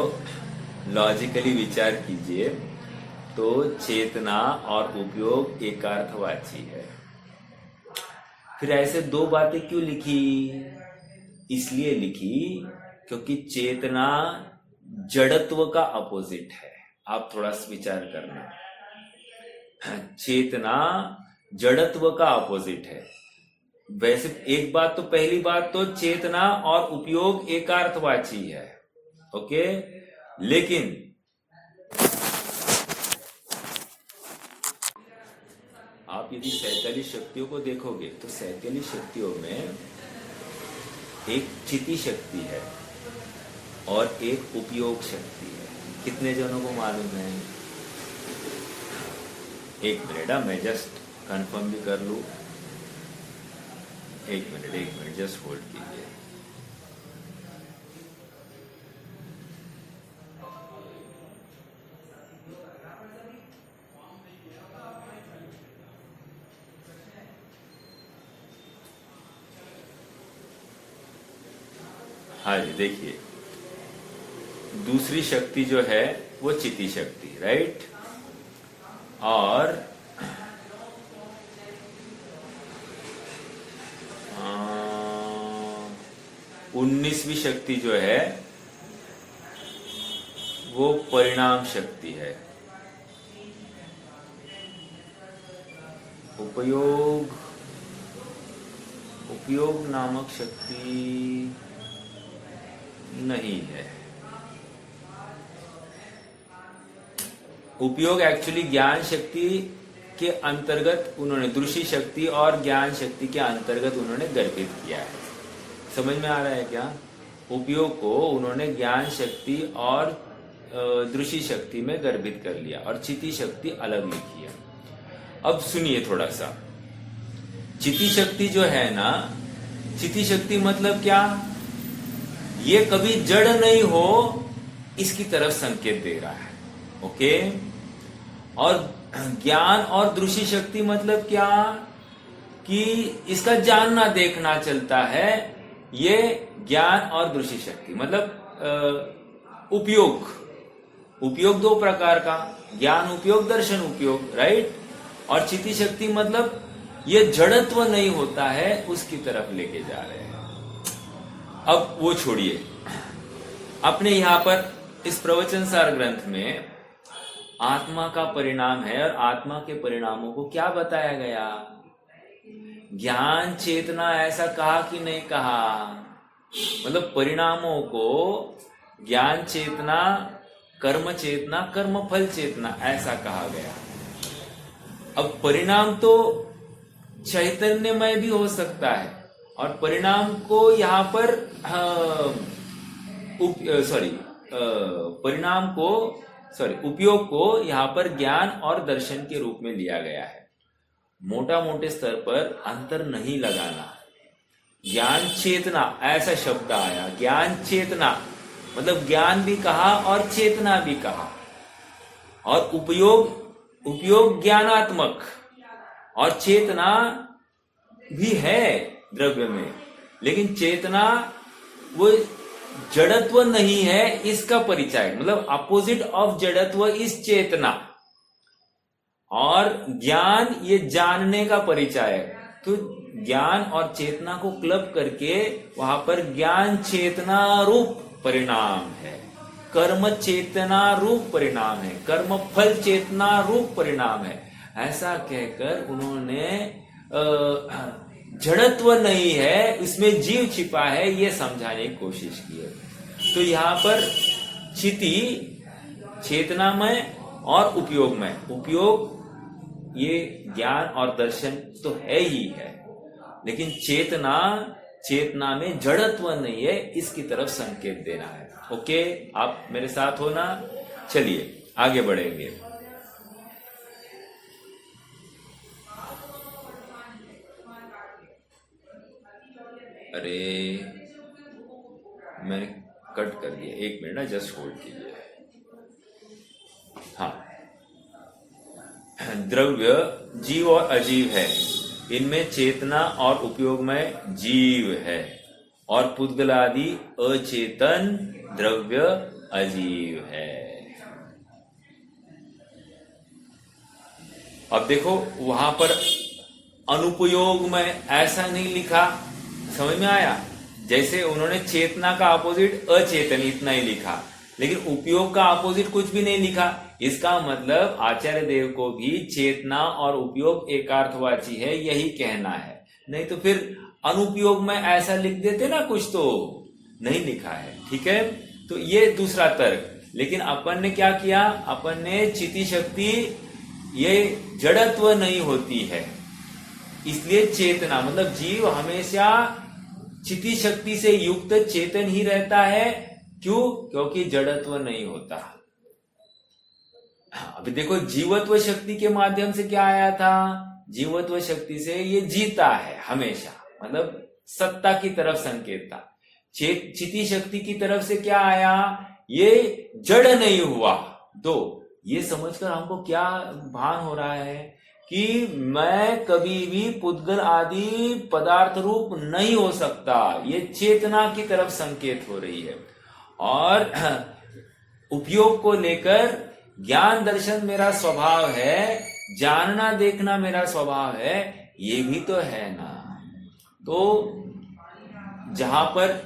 लॉजिकली विचार कीजिए तो चेतना और उपयोग एकार्थवाची है। फिर ऐसे दो बातें क्यों लिखी? इसलिए लिखी क्योंकि चेतना जड़त्व का अपोजिट है। आप थोड़ा सा विचार करना, चेतना जड़त्व का अपोजिट है। वैसे एक बात तो, पहली बात तो चेतना और उपयोग एकार्थवाची है, ओके। लेकिन आप यदि 47 शक्तियों को देखोगे तो 47 शक्तियों में एक चिति शक्ति है और एक उपयोग शक्ति है। कितने जनों को मालूम है? एक मिनट, मैं जस्ट कंफर्म भी कर लूं। एक मिनट जस्ट होल्ड कीजिए। हाँ जी, देखिए, दूसरी शक्ति जो है वो चिति शक्ति, राइट। और 19वीं शक्ति जो है वो परिणाम शक्ति है। उपयोग नामक शक्ति नहीं है। उपयोग एक्चुअली ज्ञान शक्ति के अंतर्गत उन्होंने, दृष्टि शक्ति और ज्ञान शक्ति के अंतर्गत उन्होंने गर्भित किया है। समझ में आ रहा है क्या? उपयोग को उन्होंने ज्ञान शक्ति और दृष्टि शक्ति में गर्भित कर लिया और चिति शक्ति अलग लिखी है। अब सुनिए थोड़ा सा, चिति शक्ति जो है ना, चिति शक्ति मतलब क्या? ये कभी जड़ नहीं हो इसकी तरफ संकेत दे रहा है, ओके। और ज्ञान और दृष्टि शक्ति मतलब क्या? कि इसका जानना देखना चलता है। ये ज्ञान और दृष्टि शक्ति मतलब उपयोग दो प्रकार का, ज्ञान उपयोग, दर्शन उपयोग, राइट। और चिति शक्ति मतलब ये जड़त्व नहीं होता है उसकी तरफ लेके जा रहे हैं। अब वो छोड़िए, अपने यहां पर इस प्रवचन सार ग्रंथ में आत्मा का परिणाम है और आत्मा के परिणामों को क्या बताया गया? ज्ञान चेतना, ऐसा कहा कि नहीं कहा? मतलब परिणामों को ज्ञान चेतना, कर्म चेतना, कर्म फल चेतना, ऐसा कहा गया। अब परिणाम तो चैतन्यमय भी हो सकता है और परिणाम को यहाँ पर उपयोग को यहाँ पर ज्ञान और दर्शन के रूप में लिया गया है। मोटा मोटे स्तर पर अंतर नहीं लगाना। ज्ञान चेतना ऐसा शब्द आया, ज्ञान चेतना मतलब ज्ञान भी कहा और चेतना भी कहा। और उपयोग ज्ञानात्मक और चेतना भी है द्रव्य में, लेकिन चेतना वो जड़त्व नहीं है इसका परिचय, मतलब अपोजिट ऑफ जड़त्व इस चेतना। और ज्ञान ये जानने का परिचय है। तो ज्ञान और चेतना को क्लब करके वहां पर ज्ञान चेतना रूप परिणाम है, कर्म चेतना रूप परिणाम है, कर्म फल चेतना रूप परिणाम है। ऐसा कहकर उन्होंने जड़त्व नहीं है, इसमें जीव छिपा है, ये समझाने की कोशिश की है। तो यहां पर चिति चेतनामय और उपयोगमय, उपयोग ये ज्ञान और दर्शन तो है ही है, लेकिन चेतना में जड़त्व नहीं है, इसकी तरफ संकेत देना है। ओके, आप मेरे साथ हो ना? चलिए आगे बढ़ेंगे। अरे मैंने कट कर दिया, एक मिनट ना, जस्ट होल्ड कीजिए। हाँ, द्रव्य जीव और अजीव है, इनमें चेतना और उपयोगमय जीव है, और पुद्गल आदि अचेतन द्रव्य अजीव है। अब देखो वहां पर अनुपयोग में ऐसा नहीं लिखा, समझ में आया? जैसे उन्होंने चेतना का अपोजिट अचेतन इतना ही लिखा, लेकिन उपयोग का अपोजिट कुछ भी नहीं लिखा। इसका मतलब आचार्य देव को भी चेतना और उपयोग एकार्थवाची है, यही कहना है। नहीं तो फिर अनुपयोग में ऐसा लिख देते ना, कुछ तो नहीं लिखा है। ठीक है, तो ये दूसरा तर्क। लेकिन अपन ने क्या किया, अपन ने चिति शक्ति ये जड़त्व नहीं होती है, इसलिए चेतना मतलब जीव हमेशा चिति शक्ति से युक्त चेतन ही रहता है। क्यों? क्योंकि जड़त्व नहीं होता। अभी देखो जीवत्व शक्ति के माध्यम से क्या आया था, जीवत्व शक्ति से ये जीता है हमेशा, मतलब सत्ता की तरफ संकेत था। चिति शक्ति की तरफ से क्या आया, ये जड़ नहीं हुआ। दो, ये समझकर हमको क्या भान हो रहा है कि मैं कभी भी पुद्गल आदि पदार्थ रूप नहीं हो सकता, ये चेतना की तरफ संकेत हो रही है। और उपयोग को लेकर ज्ञान दर्शन मेरा स्वभाव है, जानना देखना मेरा स्वभाव है, ये भी तो है ना। तो जहां पर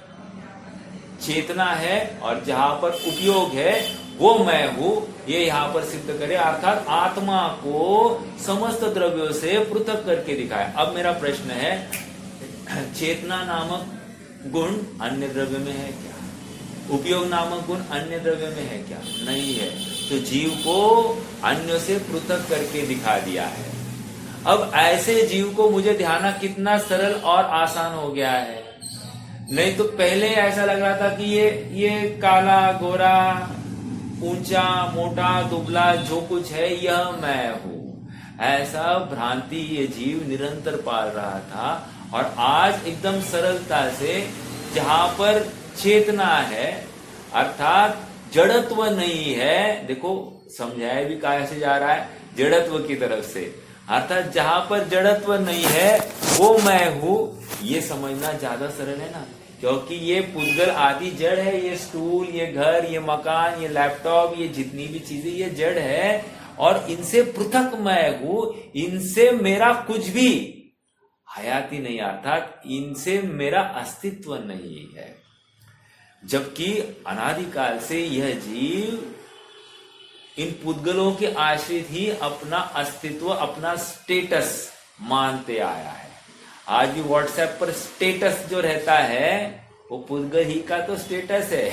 चेतना है और जहां पर उपयोग है वो मैं हूं, ये यहां पर सिद्ध करे, अर्थात आत्मा को समस्त द्रव्यों से पृथक करके दिखाया। अब मेरा प्रश्न है, चेतना नामक गुण अन्य द्रव्य में है क्या? उपयोग नामक गुण अन्य द्रव्य में है क्या? नहीं है। तो जीव को अन्य से पृथक करके दिखा दिया है। अब ऐसे जीव को मुझे ध्यान कितना सरल और आसान हो गया है। नहीं तो पहले ऐसा लग रहा था कि ये काला गोरा ऊंचा मोटा दुबला जो कुछ है यह मैं हूं, ऐसा भ्रांति ये जीव निरंतर पाल रहा था। और आज एकदम सरलता से जहां पर चेतना है अर्थात जड़त्व नहीं है, देखो समझाया भी कैसे जा रहा है, जड़त्व की तरफ से, अर्थात जहां पर जड़त्व नहीं है वो मैं हूं, ये समझना ज्यादा सरल है ना। क्योंकि ये पुद्गल आदि जड़ है, ये स्टूल, ये घर, ये मकान, ये लैपटॉप, ये जितनी भी चीजें ये जड़ है, और इनसे पृथक मैं हूं, इनसे मेरा कुछ भी हयाती नहीं, अर्थात इनसे मेरा अस्तित्व नहीं है। जबकि अनादिकाल से यह जीव इन पुद्गलों के आश्रित ही अपना अस्तित्व, अपना स्टेटस मानते आया है। आज भी व्हाट्सएप पर स्टेटस जो रहता है वो पुद्गल ही का तो स्टेटस है।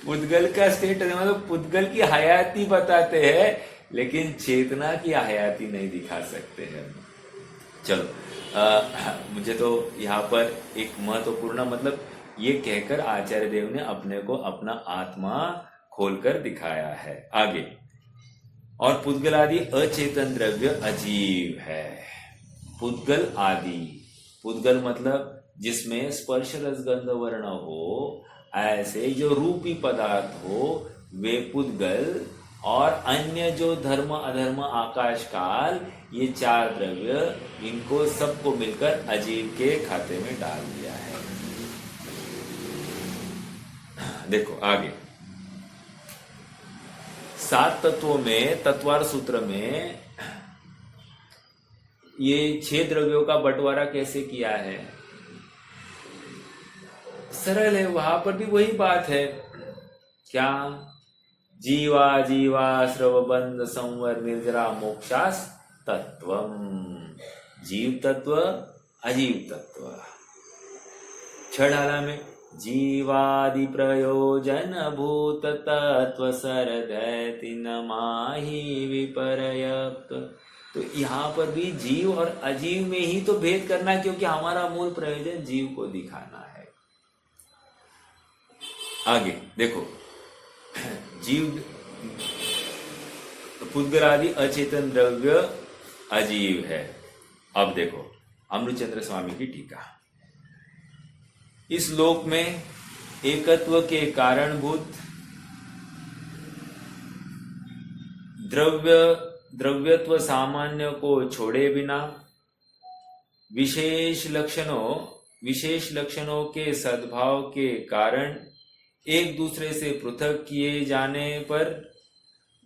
पुद्गल का स्टेटस मतलब पुद्गल की हयाती बताते हैं, लेकिन चेतना की हयाती नहीं दिखा सकते हैं। चलो मुझे तो यहाँ पर एक महत्वपूर्ण मतलब ये कहकर आचार्य देव ने अपने को अपना आत्मा खोलकर दिखाया है। आगे, और पुद्गल आदि अचेतन द्रव्य अजीव है। पुद्गल आदि, पुद्गल मतलब जिसमें स्पर्श रसगंध वर्ण हो, ऐसे जो रूपी पदार्थ हो वे पुद्गल, और अन्य जो धर्म अधर्म आकाश काल, ये चार द्रव्य, इनको सबको मिलकर अजीव के खाते में डाल दिया है। देखो आगे, 7 तत्वों में तत्वार सूत्र में ये 6 द्रव्यों का बंटवारा कैसे किया है? सरल है, वहां पर भी वही बात है। क्या? जीवा जीवा श्रव बंध संवर निर्जरा मोक्षास तत्वम। जीव तत्व, अजीव तत्व। छठाला में जीवादि प्रयोजन भूत तत्व सरदैति नमाहि विपर्यक्त। तो यहाँ पर भी जीव और अजीव में ही तो भेद करना है, क्योंकि हमारा मूल प्रयोजन जीव को दिखाना है। आगे देखो, जीव पुद्गलादि अचेतन द्रव्य अजीव है। अब देखो अमृतचंद्र स्वामी की टीका। इस लोक में एकत्व के कारणभूत द्रव्यत्व सामान्य को छोड़े बिना विशेष लक्षणों के सद्भाव के कारण एक दूसरे से पृथक किए जाने पर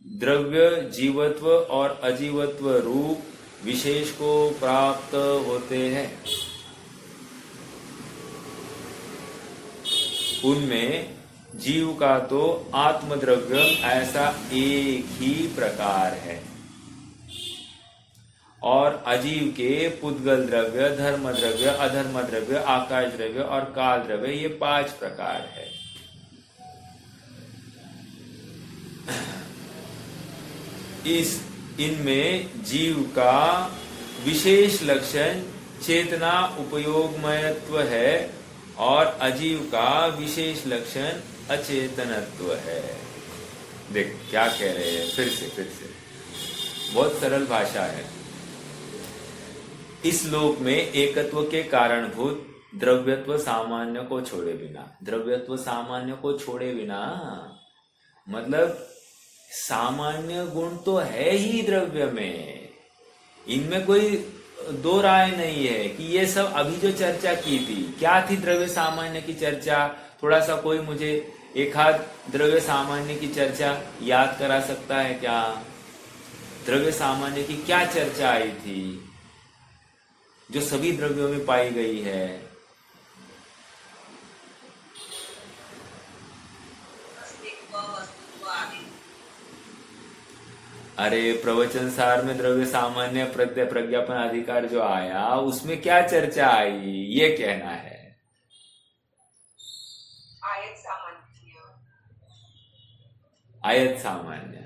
द्रव्य जीवत्व और अजीवत्व रूप विशेष को प्राप्त होते हैं। उनमें जीव का तो आत्मद्रव्य ऐसा एक ही प्रकार है और अजीव के पुद्गल द्रव्य, धर्म द्रव्य, अधर्म द्रव्य, आकाश द्रव्य और काल द्रव्य, ये 5 प्रकार है। इनमें जीव का विशेष लक्षण चेतना उपयोगमयत्व है और अजीव का विशेष लक्षण अचेतनत्व है। देख क्या कह रहे हैं, फिर से बहुत सरल भाषा है। इस लोक में एकत्व के कारणभूत द्रव्यत्व सामान्य को छोड़े बिना, द्रव्यत्व सामान्य को छोड़े बिना मतलब सामान्य गुण तो है ही द्रव्य में, इनमें कोई दो राय नहीं है कि ये सब अभी जो चर्चा की थी, क्या थी द्रव्य सामान्य की चर्चा? थोड़ा सा कोई मुझे एक हाथ द्रव्य सामान्य की चर्चा याद करा सकता है क्या? द्रव्य सामान्य की क्या चर्चा आई थी जो सभी द्रव्यों में पाई गई है? अरे प्रवचन सार में द्रव्य सामान्य प्रत्यय प्रज्ञापन अधिकार जो आया उसमें क्या चर्चा आई, ये कहना है।
आयत सामान्य,
आयत सामान्य,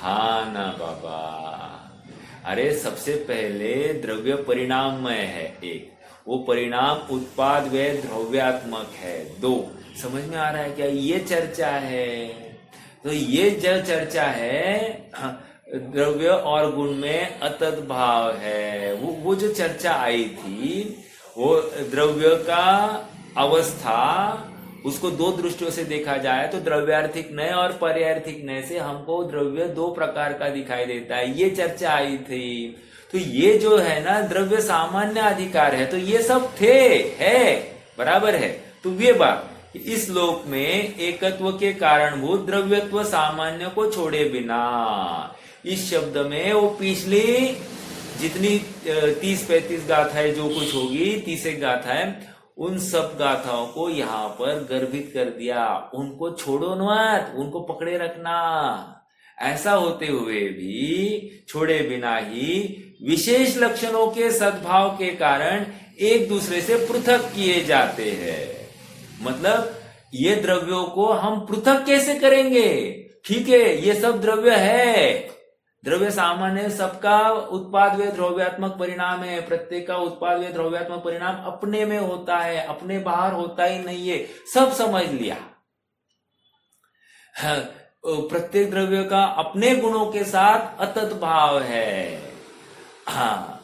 हाँ ना बाबा। अरे सबसे पहले द्रव्य परिणाममय है, एक वो परिणाम उत्पाद व द्रव्यात्मक है, 2 समझ में आ रहा है क्या? ये चर्चा है। तो ये जो चर्चा है द्रव्य और गुण में अतत भाव है, वो जो चर्चा आई थी वो द्रव्य का अवस्था, उसको 2 दृष्टियों से देखा जाए तो द्रव्यार्थिक नय और पर्यार्थिक नय से हमको द्रव्य 2 प्रकार का दिखाई देता है, ये चर्चा आई थी। तो ये जो है ना द्रव्य सामान्य अधिकार है, तो ये सब थे, है, बराबर है। तो ये बात इस लोक में एकत्व के कारणभूत द्रव्यत्व सामान्य को छोड़े बिना, इस शब्द में वो पिछली जितनी 30-35 गाथाएं जो कुछ होगी, 30 गाथाएं, उन सब गाथाओं को यहाँ पर गर्भित कर दिया। उनको छोड़ो मत, उनको पकड़े रखना। ऐसा होते हुए भी छोड़े बिना ही विशेष लक्षणों के सद्भाव के कारण एक दूसरे से पृथक किए जाते हैं। मतलब ये द्रव्यों को हम पृथक कैसे करेंगे? ठीक है, ये सब द्रव्य है, द्रव्य सामान्य, सबका उत्पाद व द्रव्यात्मक परिणाम है, प्रत्येक का उत्पाद व द्रव्यात्मक परिणाम अपने में होता है, अपने बाहर होता ही नहीं है, सब समझ लिया। प्रत्येक द्रव्य का अपने गुणों के साथ अतत भाव है। हाँ,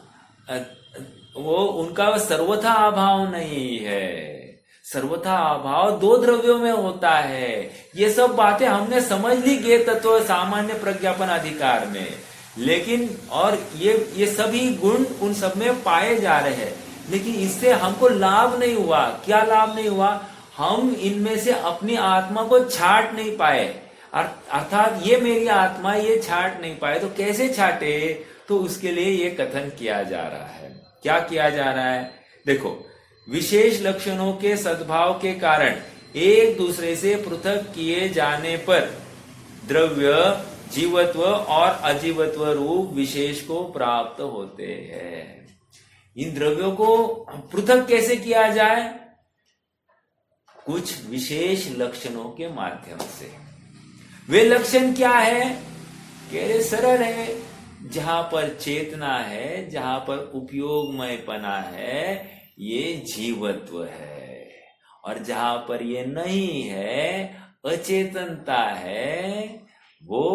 वो उनका सर्वथा अभाव नहीं है, सर्वथा अभाव 2 द्रव्यों में होता है। ये सब बातें हमने समझ ली गे तत्व सामान्य प्रज्ञापन अधिकार में, लेकिन और ये सभी गुण उन सब में पाए जा रहे हैं, लेकिन इससे हमको लाभ नहीं हुआ। क्या लाभ नहीं हुआ? हम इनमें से अपनी आत्मा को छाट नहीं पाए, अर्थात ये मेरी आत्मा, ये छाट नहीं पाए। तो कैसे छाटे? तो उसके लिए ये कथन किया जा रहा है। क्या किया जा रहा है? देखो, विशेष लक्षणों के सद्भाव के कारण एक दूसरे से पृथक किए जाने पर द्रव्य जीवत्व और अजीवत्व रूप विशेष को प्राप्त होते हैं। इन द्रव्यों को पृथक कैसे किया जाए? कुछ विशेष लक्षणों के माध्यम से। वे लक्षण क्या है? कह रहे सरल है, जहां पर चेतना है, जहां पर उपयोगमयपना है, ये जीवत्व है, और जहां पर ये नहीं है, अचेतनता है, वो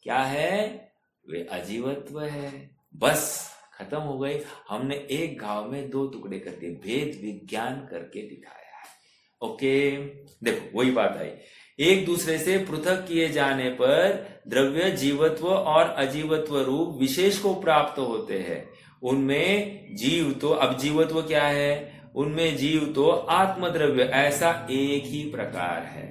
क्या है? वे अजीवत्व है। बस खत्म हो गई। हमने एक घाव में दो टुकड़े कर दिए, भेद विज्ञान करके दिखाया है। ओके, देखो वही बात आई। एक दूसरे से पृथक किए जाने पर द्रव्य जीवत्व और अजीवत्व रूप विशेष को प्राप्त होते हैं। उनमें जीव तो, अब जीवत्व क्या है? उनमें जीव तो आत्मद्रव्य ऐसा एक ही प्रकार है,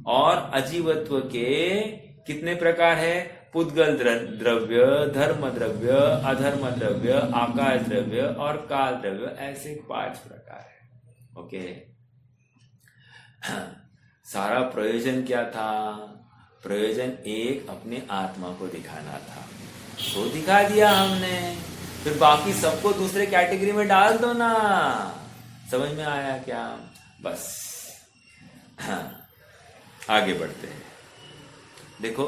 और अजीवत्व के कितने प्रकार है? पुद्गल द्रव्य, धर्म द्रव्य, अधर्म द्रव्य, आकाश द्रव्य और काल द्रव्य, ऐसे 5 प्रकार है। ओके, सारा प्रयोजन क्या था? प्रयोजन एक अपने आत्मा को दिखाना था, तो दिखा दिया हमने। फिर बाकी सबको दूसरे कैटेगरी में डाल दो ना। समझ में आया क्या? बस आगे बढ़ते हैं। देखो,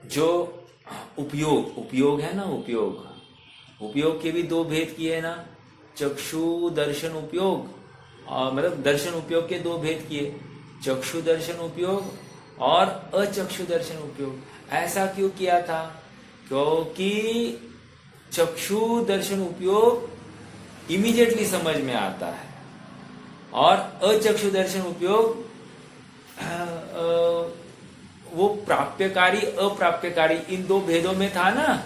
जो उपयोग है ना, उपयोग के भी 2 भेद किए ना। चक्षु दर्शन उपयोग, मतलब दर्शन उपयोग के 2 भेद किए, चक्षु दर्शन उपयोग और अचक्षु दर्शन उपयोग। ऐसा क्यों किया था? क्योंकि चक्षु दर्शन उपयोग इमीडिएटली समझ में आता है, और अचक्षु दर्शन उपयोग वो प्राप्यकारी अप्राप्यकारी इन 2 भेदों में था ना।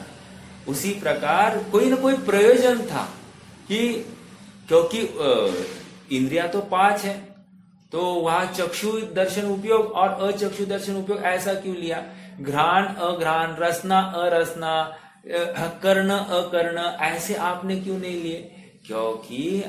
उसी प्रकार कोई ना कोई प्रयोजन था कि क्योंकि इंद्रिया तो 5 है, तो वहां चक्षु दर्शन उपयोग और अचक्षु दर्शन उपयोग ऐसा क्यों लिया? घ्राण अघ्राण, रसना अरसना, कर्ण अकर्ण, ऐसे आपने क्यों नहीं लिए? क्योंकि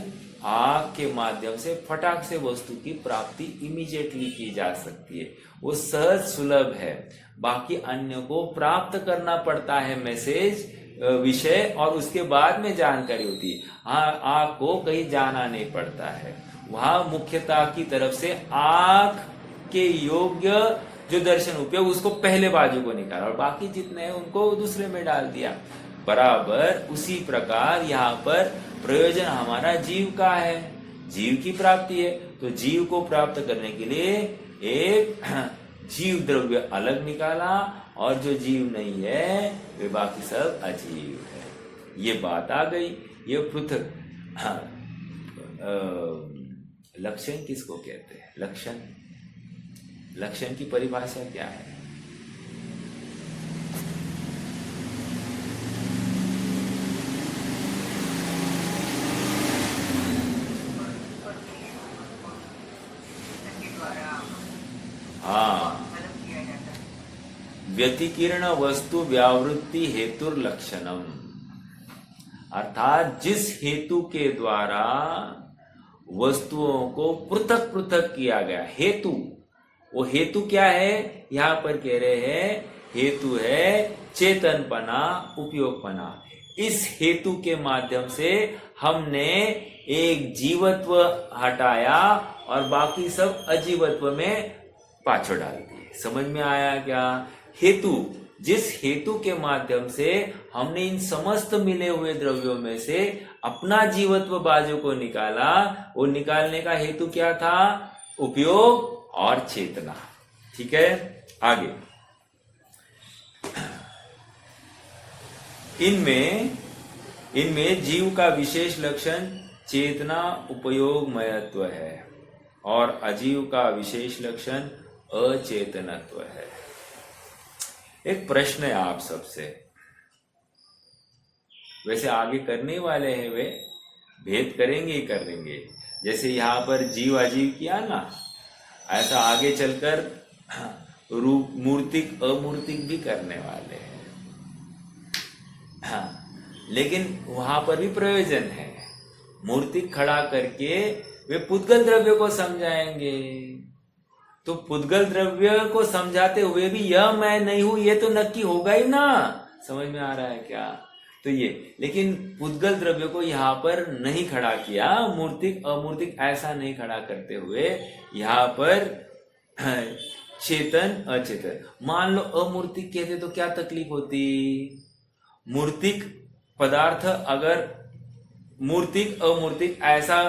आग के माध्यम से फटाक से वस्तु की प्राप्ति इमीडिएटली की जा सकती है, वो सहज सुलभ है। बाकी अन्य को प्राप्त करना पड़ता है मैसेज, विषय, और उसके बाद में जानकारी होती है। आग को कहीं जाना नहीं पड़ता है। वहां मुख्यता की तरफ से आग के योग्य जो दर्शन उपयोग, उसको पहले बाजू को निकाला, और बाकी जितने हैं उनको दूसरे में डाल दिया। बराबर उसी प्रकार यहाँ पर प्रयोजन हमारा जीव का है, जीव की प्राप्ति है। तो जीव को प्राप्त करने के लिए एक जीव द्रव्य अलग निकाला, और जो जीव नहीं है वे बाकी सब अजीव है। ये बात आ गई। ये पृथक लक्षण किसको कहते हैं? लक्षण की परिभाषा क्या है? हाँ, व्यतिकीर्ण वस्तु व्यावृत्ति हेतुर लक्षणम, अर्थात जिस हेतु के द्वारा वस्तुओं को पृथक पृथक किया गया, हेतु। वो हेतु क्या है? यहां पर कह रहे हैं हेतु है चेतनपना, उपयोगपना। इस हेतु के माध्यम से हमने एक जीवत्व हटाया और बाकी सब अजीवत्व में पाछो डाल दिए। समझ में आया क्या? हेतु, जिस हेतु के माध्यम से हमने इन समस्त मिले हुए द्रव्यों में से अपना जीवत्व बाजू को निकाला, वो निकालने का हेतु क्या था? उपयोग और चेतना। ठीक है, आगे। इनमें जीव का विशेष लक्षण चेतना उपयोगमयत्व है, और अजीव का विशेष लक्षण अचेतनत्व है। एक प्रश्न है आप सबसे, वैसे आगे करने वाले हैं वे भेद करेंगे ही करेंगे। जैसे यहाँ पर जीव अजीव किया ना, ऐसा आगे चलकर रूप मूर्तिक अमूर्तिक भी करने वाले हैं। हाँ, लेकिन वहां पर भी प्रयोजन है। मूर्तिक खड़ा करके वे पुद्गल द्रव्य को समझाएंगे। तो पुद्गल द्रव्य को समझाते हुए भी यह मैं नहीं हूं, ये तो नक्की होगा ही ना। समझ में आ रहा है क्या? तो ये, लेकिन पुद्गल द्रव्य को यहाँ पर नहीं खड़ा किया, मूर्तिक अमूर्तिक ऐसा नहीं खड़ा करते हुए यहाँ पर चेतन अचेतन। मान लो अमूर्तिक कहते तो क्या तकलीफ होती? मूर्तिक पदार्थ अगर मूर्तिक अमूर्तिक ऐसा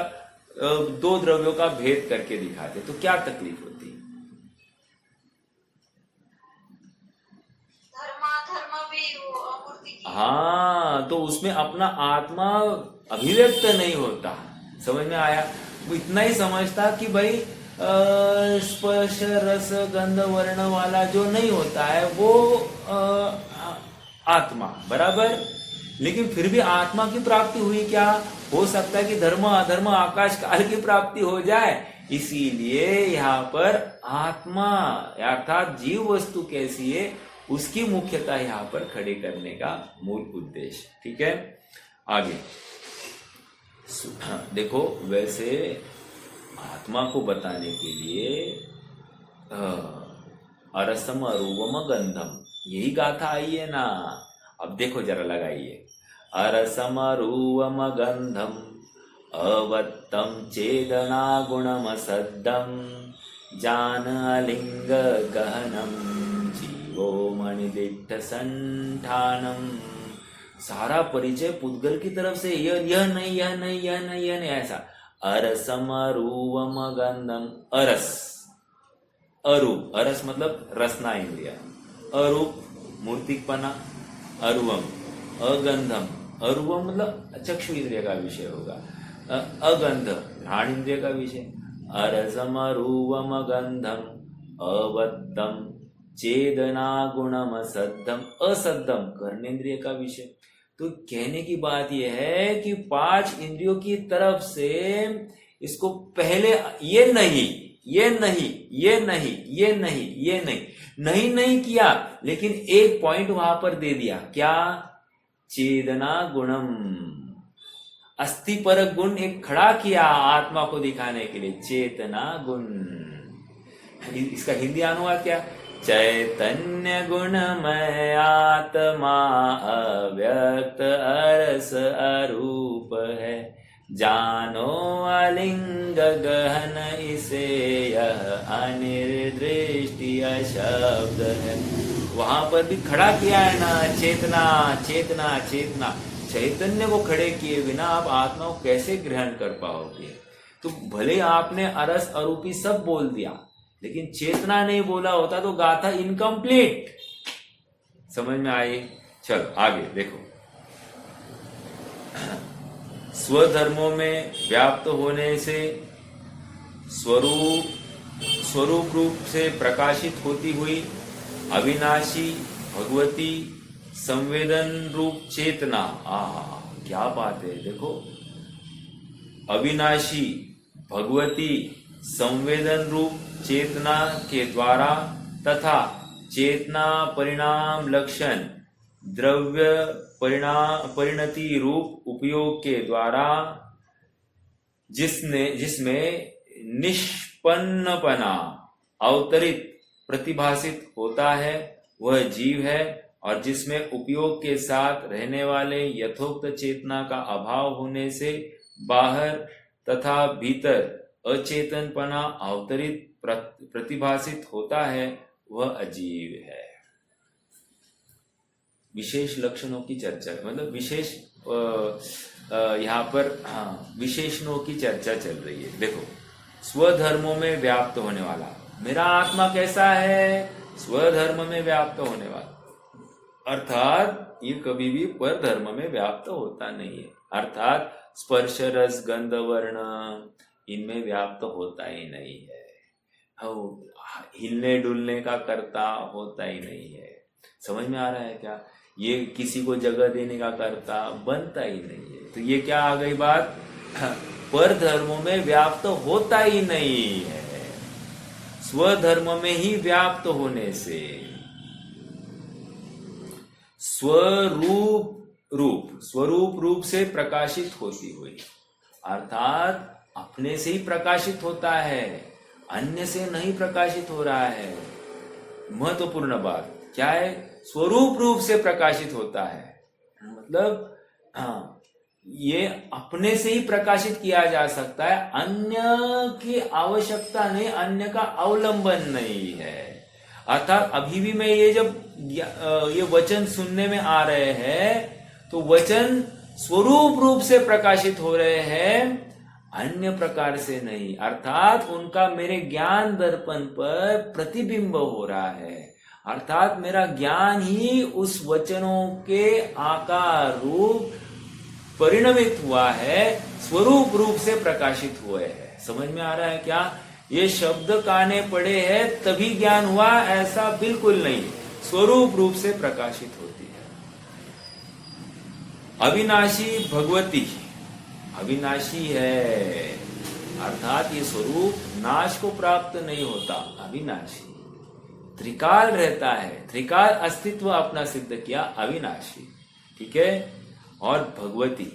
दो द्रव्यों का भेद करके दिखाते तो क्या तकलीफ होती? हाँ, तो उसमें अपना आत्मा अभिव्यक्त नहीं होता। समझ में आया? वो इतना ही समझता कि भाई स्पर्श रस गंध वर्ण वाला जो नहीं होता है वो आत्मा बराबर। लेकिन फिर भी आत्मा की प्राप्ति हुई क्या? हो सकता है कि धर्म अधर्म आकाश काल की प्राप्ति हो जाए। इसीलिए यहाँ पर आत्मा अर्थात जीव वस्तु कैसी है उसकी मुख्यता यहाँ पर खड़े करने का मूल उद्देश्य। ठीक है, आगे देखो। वैसे आत्मा को बताने के लिए अरसम अरूपम गंधम यही गाथा आई है ना। अब देखो जरा लगाइए, अरसम अरूपम गंधम अवत्तम चेदना गुणम सद्दम जान अलिंग गहनम जीवो मणिदिट्ठ संठानम। सारा परिचय पुद्गल की तरफ से यह नहीं यह नहीं यह नहीं यह नहीं ऐसा। अरसम अरूपम गंधम, अरस अरूप, अरस मतलब रसना इंद्रिया, अरूप मूर्तिकपना, अरूपम अगंधम, अरूपम मतलब चक्षु इंद्रिय का विषय होगा, अगंध घ्राण इंद्रिय का विषय। अरसम अरूपम गंधम अवत्तम चेदना गुणम सद्धम, असद्धम कर्णेंद्रिय का विषय। तो कहने की बात यह है कि पांच इंद्रियों की तरफ से इसको पहले ये नहीं ये नहीं ये नहीं ये नहीं ये नहीं नहीं नहीं किया, लेकिन एक पॉइंट वहां पर दे दिया, क्या? चेदना गुणम, अस्थि पर गुण एक खड़ा किया आत्मा को दिखाने के लिए, चेतना गुण। इसका हिंदी अनुवाद क्या? चैतन्य गुणमय आत्मा अव्यक्त अरस अरूप है, जानो अलिंग गहन इसे यह अनिर्दृष्टि अशब्द है। वहां पर भी खड़ा किया है ना, चेतना चेतना चेतना। चैतन्य को खड़े किए बिना आप आत्मा को कैसे ग्रहण कर पाओगे? तो भले आपने अरस अरूपी सब बोल दिया, लेकिन चेतना नहीं बोला होता तो गाथा इनकम्प्लीट। समझ में आई? चलो आगे देखो। स्वधर्मों में व्याप्त होने से स्वरूप रूप से प्रकाशित होती हुई अविनाशी भगवती संवेदन रूप चेतना। क्या बात है! देखो, अविनाशी भगवती संवेदन रूप चेतना के द्वारा तथा चेतना परिणाम लक्षण द्रव्य परिणति रूप उपयोग के द्वारा जिसमें निष्पन्नपना अवतरित प्रतिभासित होता है वह जीव है, और जिसमें उपयोग के साथ रहने वाले यथोक्त चेतना का अभाव होने से बाहर तथा भीतर अचेतनपना अवतरित प्रतिभासित होता है वह अजीव है। विशेष लक्षणों की चर्चा, मतलब विशेष यहाँ पर विशेषणों की चर्चा चल रही है। देखो, स्वधर्मों में व्याप्त होने वाला, मेरा आत्मा कैसा है? स्वधर्म में व्याप्त होने वाला, अर्थात ये कभी भी पर धर्म में व्याप्त होता नहीं है। अर्थात स्पर्श रस गंध वर्ण इनमें व्याप्त होता ही नहीं है। हिलने डुलने का कर्ता होता ही नहीं है। समझ में आ रहा है क्या? ये किसी को जगह देने का कर्ता बनता ही नहीं है। तो ये क्या आ गई बात? पर धर्मों में व्याप्त होता ही नहीं है। स्वधर्म में ही व्याप्त होने से स्वरूप रूप से प्रकाशित होती हुई अर्थात अपने से ही प्रकाशित होता है, अन्य से नहीं प्रकाशित हो रहा है। महत्वपूर्ण बात क्या है? स्वरूप रूप से प्रकाशित होता है। मतलब हाँ, ये अपने से ही प्रकाशित किया जा सकता है, अन्य की आवश्यकता नहीं, अन्य का अवलंबन नहीं है। अर्थात अभी भी मैं ये जब ये वचन सुनने में आ रहे हैं तो वचन स्वरूप रूप से प्रकाशित हो रहे हैं, अन्य प्रकार से नहीं। अर्थात उनका मेरे ज्ञान दर्पण पर प्रतिबिंब हो रहा है। अर्थात मेरा ज्ञान ही उस वचनों के आकार रूप परिणमित हुआ है, स्वरूप रूप से प्रकाशित हुए हैं। समझ में आ रहा है क्या? ये शब्द काने पड़े हैं तभी ज्ञान हुआ, ऐसा बिल्कुल नहीं, स्वरूप रूप से प्रकाशित होती है। अविनाशी भगवती अविनाशी है, अर्थात ये स्वरूप नाश को प्राप्त नहीं होता, अविनाशी त्रिकाल रहता है, त्रिकाल अस्तित्व अपना सिद्ध किया, अविनाशी। ठीक है। और भगवती,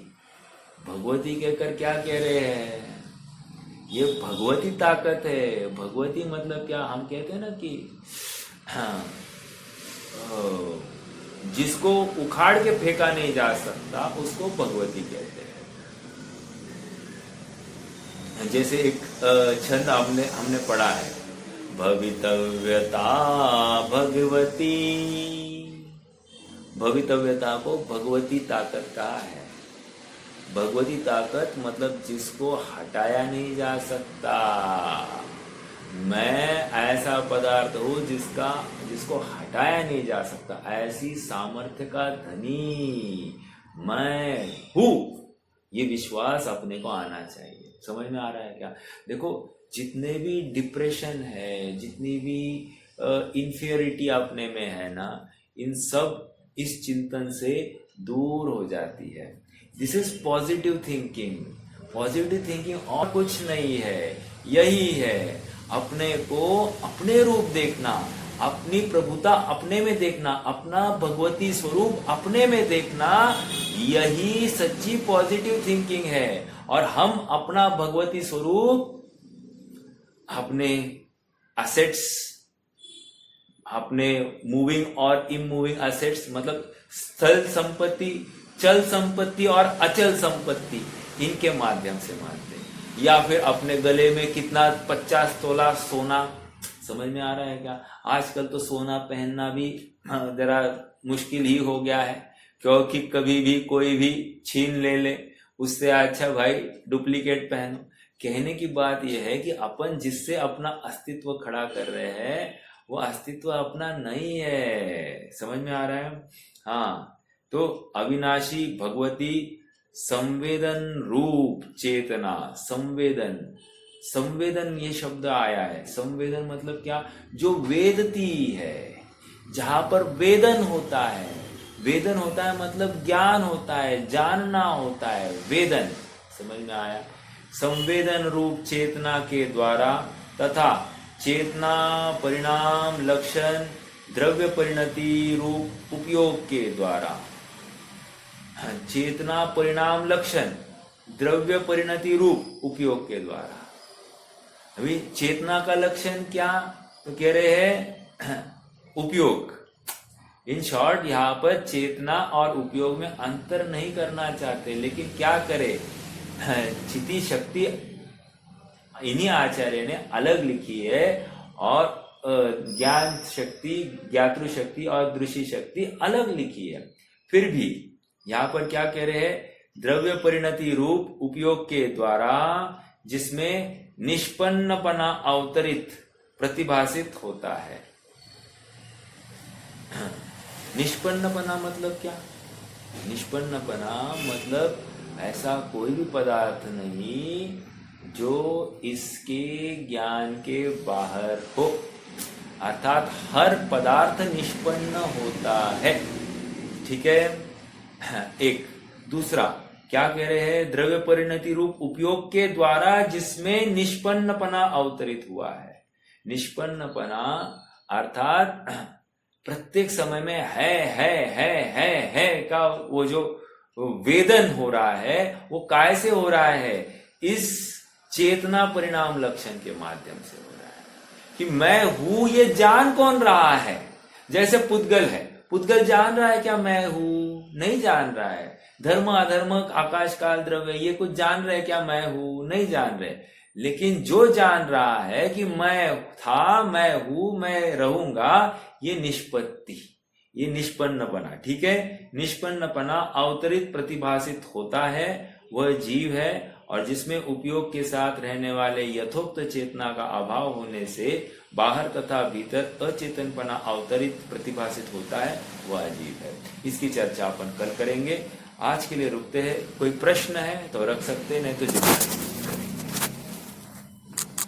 भगवती कहकर क्या कह रहे हैं? ये भगवती ताकत है। भगवती मतलब क्या? हम कहते हैं ना कि हाँ, जिसको उखाड़ के फेंका नहीं जा सकता उसको भगवती कहते हैं। जैसे एक छंद हमने पढ़ा है, भवितव्यता भगवती, भवितव्यता को भगवती ताकत कहा है। भगवती ताकत मतलब जिसको हटाया नहीं जा सकता। मैं ऐसा पदार्थ हूं जिसको हटाया नहीं जा सकता, ऐसी सामर्थ्य का धनी मैं हूं। ये विश्वास अपने को आना चाहिए। समझ में आ रहा है क्या? देखो, जितने भी डिप्रेशन है, जितनी भी इंफियरिटी अपने में है ना, इन सब इस चिंतन से दूर हो जाती है। This is positive thinking. Positive thinking और कुछ नहीं है, यही है अपने को अपने रूप देखना, अपनी प्रभुता अपने में देखना, अपना भगवती स्वरूप अपने में देखना, यही सच्ची पॉजिटिव थिंकिंग है। और हम अपना भगवती स्वरूप अपने असेट्स, अपने मूविंग और इमूविंग असेट्स, मतलब स्थल संपत्ति, चल संपत्ति और अचल संपत्ति, इनके माध्यम से मानते हैं। या फिर अपने गले में कितना 50 तोला सोना। समझ में आ रहा है क्या? आजकल तो सोना पहनना भी जरा मुश्किल ही हो गया है, क्योंकि कभी भी कोई भी छीन ले, उससे अच्छा भाई डुप्लीकेट पहनो। कहने की बात यह है कि अपन जिससे अपना अस्तित्व खड़ा कर रहे हैं वो अस्तित्व अपना नहीं है। समझ में आ रहा है? हाँ, तो अविनाशी भगवती संवेदन रूप चेतना। संवेदन, संवेदन ये शब्द आया है। संवेदन मतलब क्या? जो वेदती है, जहां पर वेदन होता है। वेदन होता है मतलब ज्ञान होता है, जानना होता है, वेदन। समझ में आया? संवेदन रूप चेतना के द्वारा तथा चेतना परिणाम लक्षण द्रव्य परिणति रूप उपयोग के द्वारा। चेतना परिणाम लक्षण द्रव्य परिणति रूप उपयोग के द्वारा। अभी चेतना का लक्षण क्या? तो कह रहे हैं उपयोग। इन शॉर्ट यहाँ पर चेतना और उपयोग में अंतर नहीं करना चाहते, लेकिन क्या करे, चिति शक्ति इन्हीं आचार्य ने अलग लिखी है और ज्ञान शक्ति, ज्ञातृ शक्ति और दृश्य शक्ति अलग लिखी है। फिर भी यहाँ पर क्या कह रहे हैं? द्रव्य परिणति रूप उपयोग के द्वारा, जिसमें निष्पन्नपना अवतरित प्रतिभासित होता है। निष्पन्नपना मतलब क्या? निष्पन्नपना मतलब ऐसा कोई भी पदार्थ नहीं जो इसके ज्ञान के बाहर हो। अर्थात हर पदार्थ निष्पन्न होता है। ठीक है। एक दूसरा क्या कह रहे हैं? द्रव्य परिणति रूप उपयोग के द्वारा जिसमें निष्पन्नपना अवतरित हुआ है। निष्पन्नपना अर्थात प्रत्येक समय में है का वो जो वेदन हो रहा है, वो काय से हो रहा है? इस चेतना परिणाम लक्षण के माध्यम से हो रहा है कि मैं हूं ये जान कौन रहा है। जैसे पुद्गल है, पुद्गल जान रहा है क्या मैं हूं? नहीं जान रहा है। धर्म अधर्म आकाश काल द्रव्य ये कुछ जान रहे क्या मैं हूं? नहीं जान रहे। लेकिन जो जान रहा है कि मैं था, मैं हूं, मैं रहूंगा, ये निष्पत्ति, ये निष्पन्नपना, ठीक है, निष्पन्नपना अवतरित प्रतिभासित होता है, वह जीव है। और जिसमें उपयोग के साथ रहने वाले यथोक्त चेतना का अभाव होने से बाहर तथा भीतर अचेतनपना अवतरित प्रतिभासित होता है, वह अजीब है। इसकी चर्चा अपन कल करेंगे। आज के लिए रुकते हैं। कोई प्रश्न है तो रख सकते हैं, नहीं तो